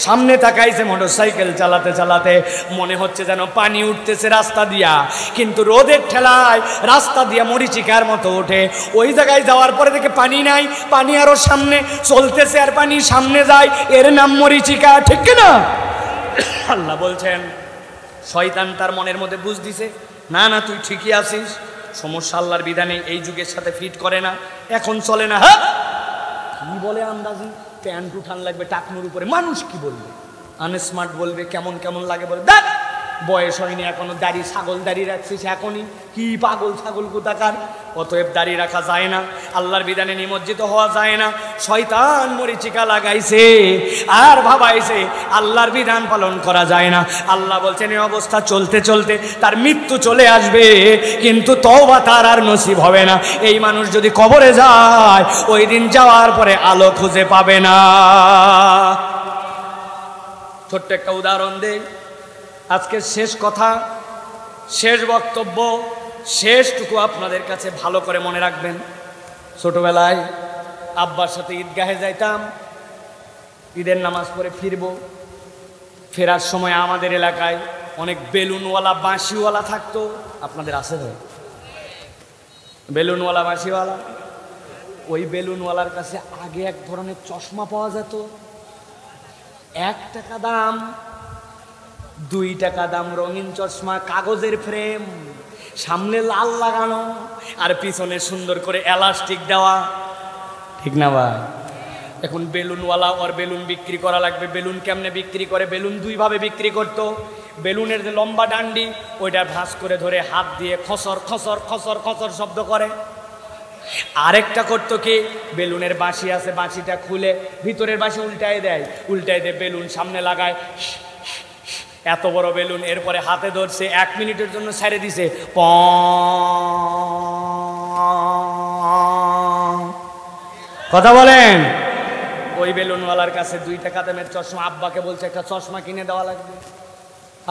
সামনে তাকাইছে মোটরসাইকেল চালাতে চালাতে, মনে হচ্ছে যেন পানি উঠতেছে রাস্তা দিয়া, কিন্তু রোদের ঠেলায় রাস্তা দিয়া মরিচিকার মতো ওঠে। ওই জায়গায় যাওয়ার পরে দেখে পানি নাই, পানি আরো সামনে চলতেছে আর পানি সামনে যায়, এর নাম মরিচিকা, ঠিক না? আল্লাহ বলছেন শয়তান তার মনের মধ্যে বুঝ দিছে না না তুই ঠিকই আছিস, সমস্যা আল্লাহর বিধানে এই যুগের সাথে ফিট করে না, এখন চলে না। হ্যাঁ কি বলে আন্দাজি, প্যান্ট উঠান লাগবে টাকনুর উপরে, মানুষ কি বলবে, আনস্মার্ট বলবে, কেমন কেমন লাগে বলে, দেখ বয়স হয়নি এখনো দাড়ি, ছাগল দাড়ি রাখছিস এখনই, কি পাগল ছাগল কোথাকার। অতএব দাড়ি রাখা যায় না, আল্লাহর বিধানে নিমজ্জিত হওয়া যায় না। শয়তান মরিচিকা লাগাইছে আর ভাবাইছে আল্লাহর বিধান পালন করা যায় না। আল্লাহ বলছেন এই অবস্থা চলতে চলতে তার মৃত্যু চলে আসবে, কিন্তু তওবা তার আর নসিব হবে না। এই মানুষ যদি কবরে যায় ওই দিন যাওয়ার পরে আলো খুঁজে পাবে না। ছোট্ট একটা উদাহরণ দেই, আজকের শেষ কথা, শেষ বক্তব্য, শেষটুকু আপনাদের কাছে ভালো করে মনে রাখবেন। ছোটবেলায় আব্বার সাথে ঈদগাহে যাইতাম, ঈদের নামাজ পড়ে ফিরবো, ফেরার সময় আমাদের এলাকায় অনেক বেলুনওয়ালা বাঁশিওয়ালা থাকতো, আপনাদের আছে ভাই বেলুনওয়ালা বাঁশিওয়ালা? ওই বেলুনওয়ালার কাছে আগে এক ধরনের চশমা পাওয়া যেত, 1 টাকা দাম, 2 টাকা দাম রঙিন চশমা, কাগজের ফ্রেম, সামনে লাল লাগানো আর পিছনে সুন্দর করে এলাস্টিক দেওয়া, ঠিক না ভাই? এখন বেলুনওয়ালা ওর বেলুন বিক্রি করা লাগবে। বেলুন কেমনে বিক্রি করে? বেলুন 2 ভাবে বিক্রি করতো। বেলুনের যে লম্বা ডান্ডি ওইটা ভাঁজ করে ধরে হাত দিয়ে খসর খসর খসর খসর শব্দ করে। আরেকটা করতো কি, বেলুনের বাঁশি আছে, বাঁশিটা খুলে ভিতরের বাঁশি উল্টায় দেয়, উল্টায় দিয়ে বেলুন সামনে লাগায়, এত বড় বেলুন, এরপরে হাতে ধরছে 1 মিনিটের জন্য ছেড়ে দিছে, কথা বলেন। ওই বেলুনওয়ালার কাছে 2 টাকা দামের চশমা, আব্বাকে বলছে একটা চশমা কিনে দেওয়া লাগবে।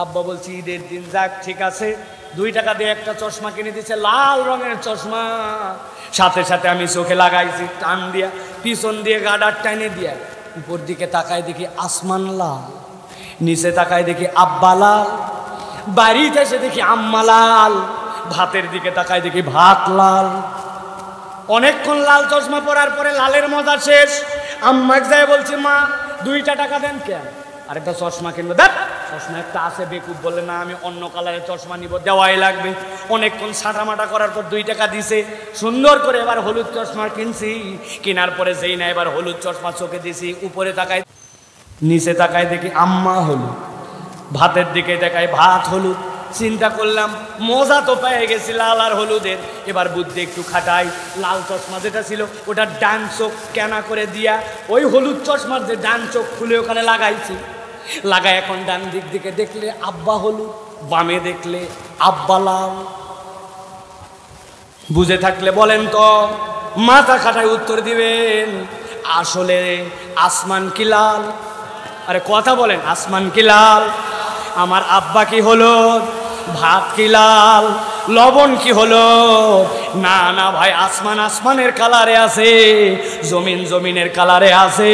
আব্বা বলছে ঈদের দিন, যাক ঠিক আছে, 2 টাকা দিয়ে একটা চশমা কিনে দিচ্ছে, লাল রঙের চশমা। সাথে সাথে আমি চোখে লাগাইছি, টান দিয়া পিছন দিয়ে গাডার টাইনে দিয়া, উপর দিকে তাকায় দেখি আসমান লাল, নিচে তাকায় দেখি আব্বা লাল, বাড়িতে এসে দেখি আম্মা লাল, ভাতের দিকে তাকায় দেখি ভাত লাল। অনেকক্ষণ লাল চশমা পরার পরে লালের মজা শেষ, আম্মা যায় বলছি মা 2টা টাকা দেন কেন? আরেকটা চশমা কিনবো। দেখ চশমা একটা আছে, বেকুব বলে না আমি অন্য কালারের চশমা নিব, দেওয়াই লাগবে। অনেকক্ষণ সাটামাটা করার পর 2 টাকা দিছে, সুন্দর করে এবার হলুদ চশমা কিনছি। কেনার পরে যেই না এবার হলুদ চশমা চোখে দিছি, উপরে তাকায় নিচে তাকায় দেখি আম্মা হলুদ, ভাতের দিকে তাকায় ভাত হলুদ। চিন্তা করলাম মজা তো পেয়ে গেছি লাল আর হলুদের, এবার বুদ্ধি একটু খাটাই, লাল চশমা যেটা ছিল ওটা ডান চোখ কেনা করে দিয়া ওই হলুদ চশমার যে ডান চোখ খুলে ওখানে লাগাইছি। লাগাই এখন ডান দিক দিকে দেখলে আব্বা হলুদ, বামে দেখলে আব্বা লাল। বুঝে থাকলে বলেন তো, মাথা খাটায় উত্তর দিবেন, আসলে আসমান কি লাল? আরে কথা বলেন, আসমান কি লাল? আমার আব্বা কি হলুদ, ভাত কি লাল, লবণ কি হলো? না না ভাই, আসমান আসমানের কালারে আছে, জমিন জমিনের কালারে আছে।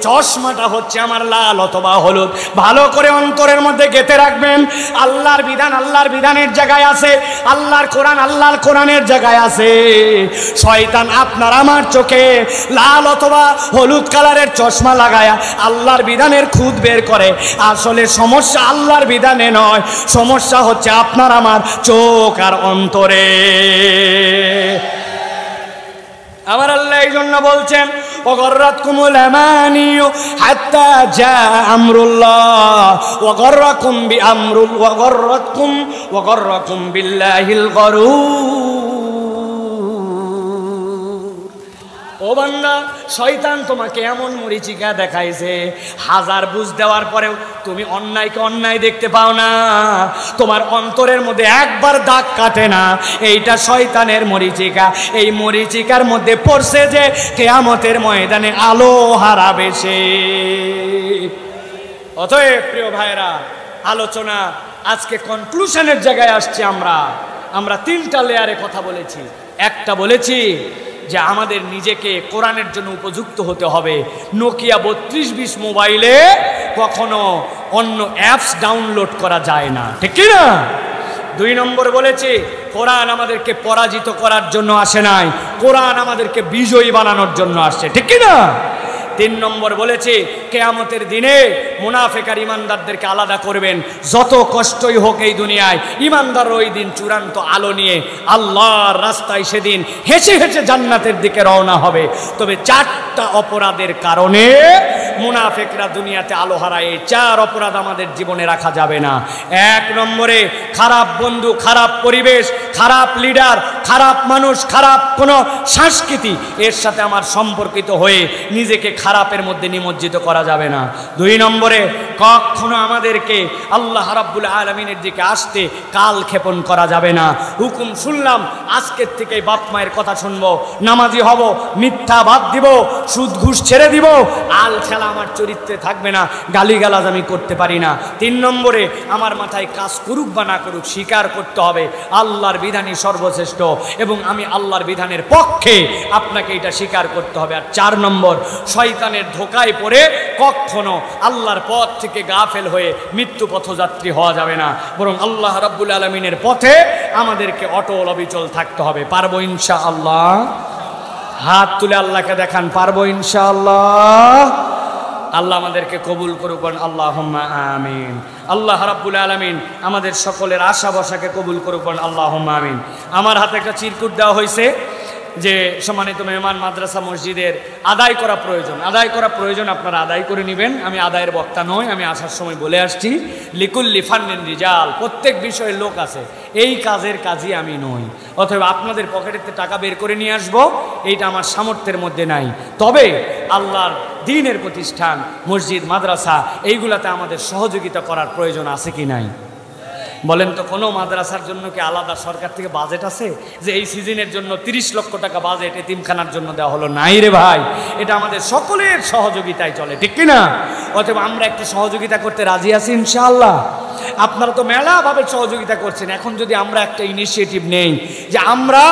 চশমাটা হচ্ছে আমার লাল অথবা হলুদ। ভালো করে অন্তরের মধ্যে গেঁথে রাখবেন। আল্লাহর বিধান আল্লাহর বিধানের জায়গায় আছে, আল্লাহর কোরআন আল্লাহর কোরআনের জায়গায় আছে। শয়তান আপনার আমার চোখে লাল অথবা হলুদ কালারের চশমা লাগায়া আল্লাহর বিধানের খুদ বের করে। আসলে সমস্যা আল্লাহর বিধানে নয়, সমস্যা হচ্ছে আপনার আমার চোখ আর অন্তরে। আমার আল্লাহ এই জন্য বলছেন, ওগররাতকুমুল আমানিয়ু হাত্তা জা আমরুল্লাহ ওগররাকুম বিল্লাহিল গরুর। ও বান্দা, শয়তান তোমাকে এমন মরিচিকা দেখাইছে, হাজার বুঝ দেওয়ার পরেও তুমি অন্যায়কে অন্যায় দেখতে পাও না, তোমার অন্তরের মধ্যে একবার দাগ কাটে না। এইটা শয়তানের মরিচিকা। এই মরিচিকার মধ্যে পড়ছে যে কিয়ামতের ময়দানে আলো হারাবে সে। অতএব প্রিয় ভাইরা, আলোচনা আজকে কনক্লুশনের জায়গায় আসছে। আমরা তিনটা লেয়ারে কথা বলেছি। একটা বলেছি যে আমাদের নিজেকে কোরআনের জন্য উপযুক্ত হতে হবে। নোকিয়া 3220 মোবাইলে কখনো অন্য অ্যাপস ডাউনলোড করা যায় না, ঠিক কি না? 2 নম্বর বলেছি, কোরআন আমাদেরকে পরাজিত করার জন্য আসে নাই, কোরআন আমাদেরকে বিজয়ী বানানোর জন্য আসছে, ঠিক কি না? 3 নম্বর বলেছি, কিয়ামতের দিনে মুনাফিক আর ইমানদারদেরকে আলাদা করবেন। যত কষ্টই হোক এই দুনিয়ায়, ইমানদার ওই দিন চূড়ান্ত আলো নিয়ে আল্লাহর রাস্তায় সেদিন হেসে হেসে জান্নাতের দিকে রওনা হবে। তবে 4টা অপরাধের কারণে মুনাফিকরা দুনিয়াতে আলো হারায়। এই 4 অপরাধ আমাদের জীবনে রাখা যাবে না। 1 নম্বরে খারাপ বন্ধু, খারাপ পরিবেশ, খারাপ লিডার, খারাপ মানুষ, খারাপ কোনো সংস্কৃতি এর সাথে আমার সম্পর্কিত হয়ে নিজেকে খারাপের মধ্যে নিমজ্জিত করা যাবে না। 2 নম্বরে কখনো আমাদেরকে আল্লাহ রাব্বুল আলামিনের দিকে আসতে কাল ক্ষেপণ করা যাবে না। হুকুম শুনলাম, আজকের থেকে বাপ মায়ের কথা শুনবো, নামাজি হব, মিথ্যা বাদ দিব, সুদ ঘুষ ছেড়ে দিব, আল খেলা আমার চরিত্রে থাকবে না, গালিগালাজ আমি করতে পারি না। 3 নম্বরে আমার মাথায় কাজ করুক বা না করুক, স্বীকার করতে হবে আল্লাহর বিধানই সর্বশ্রেষ্ঠ এবং আমি আল্লাহর বিধানের পক্ষে, আপনাকে এটা স্বীকার করতে হবে। আর 4 নম্বর, শয়তানের ধোকায় পড়ে কখনো আল্লাহর পথ থেকে গাফেল হয়ে মৃত্যু পথযাত্রী হওয়া যাবে না, বরং আল্লাহ রাব্বুল আলামিনের পথে আমাদেরকে অটল অবিচল থাকতে হবে। পারবো ইনশাআল্লাহ? হাত তুলে আল্লাহকে দেখান, পারবো ইনশাআল্লাহ? আল্লাহ আমাদেরকে কবুল করুক, আল্লাহুম্মা আমিন। আল্লাহ রাব্বুল আলামিন আমাদের সকলের আশা বসাকে কবুল করুক, আল্লাহুম্মা আমিন। আমার হাতে একটা চিরকুট দেওয়া হয়েছে যে সম্মানিত মেহমান, মাদ্রাসা মসজিদের আদায় করা প্রয়োজন, আপনারা আদায় করে নেবেন। আমি আদায়ের বক্তা নই, আমি আসার সময় বলে আসছি, লিকুল্লি ফান্নিন রিজাল, প্রত্যেক বিষয়ের লোক আছে, এই কাজের কাজই আমি নই। অথবা আপনাদের পকেটেতে টাকা বের করে নিয়ে আসবো, এইটা আমার সামর্থ্যের মধ্যে নাই। তবে আল্লাহর দ্বীনের প্রতিষ্ঠান, মসজিদ, মাদ্রাসা, এইগুলাতে আমাদের সহযোগিতা করার প্রয়োজন আছে কি নাই? বলেন তো, কোনো মাদ্রাসার জন্য কি আলাদা সরকার থেকে বাজেট আছে যে এই সিজনের জন্য 30 লক্ষ টাকা বাজেট এতিমখানার জন্য দেওয়া হলো? নাই রে ভাই, এটা আমাদের সকলের সহযোগিতায় চলে, ঠিক কিনা? অতএব আমরা একটু সহযোগিতা করতে রাজি আছি ইনশাআল্লাহ। আপনারা তো মেলাভাবে সহযোগিতা করছেন, এখন যদি আমরা একটা ইনিশিয়েটিভ নেই যে আমরা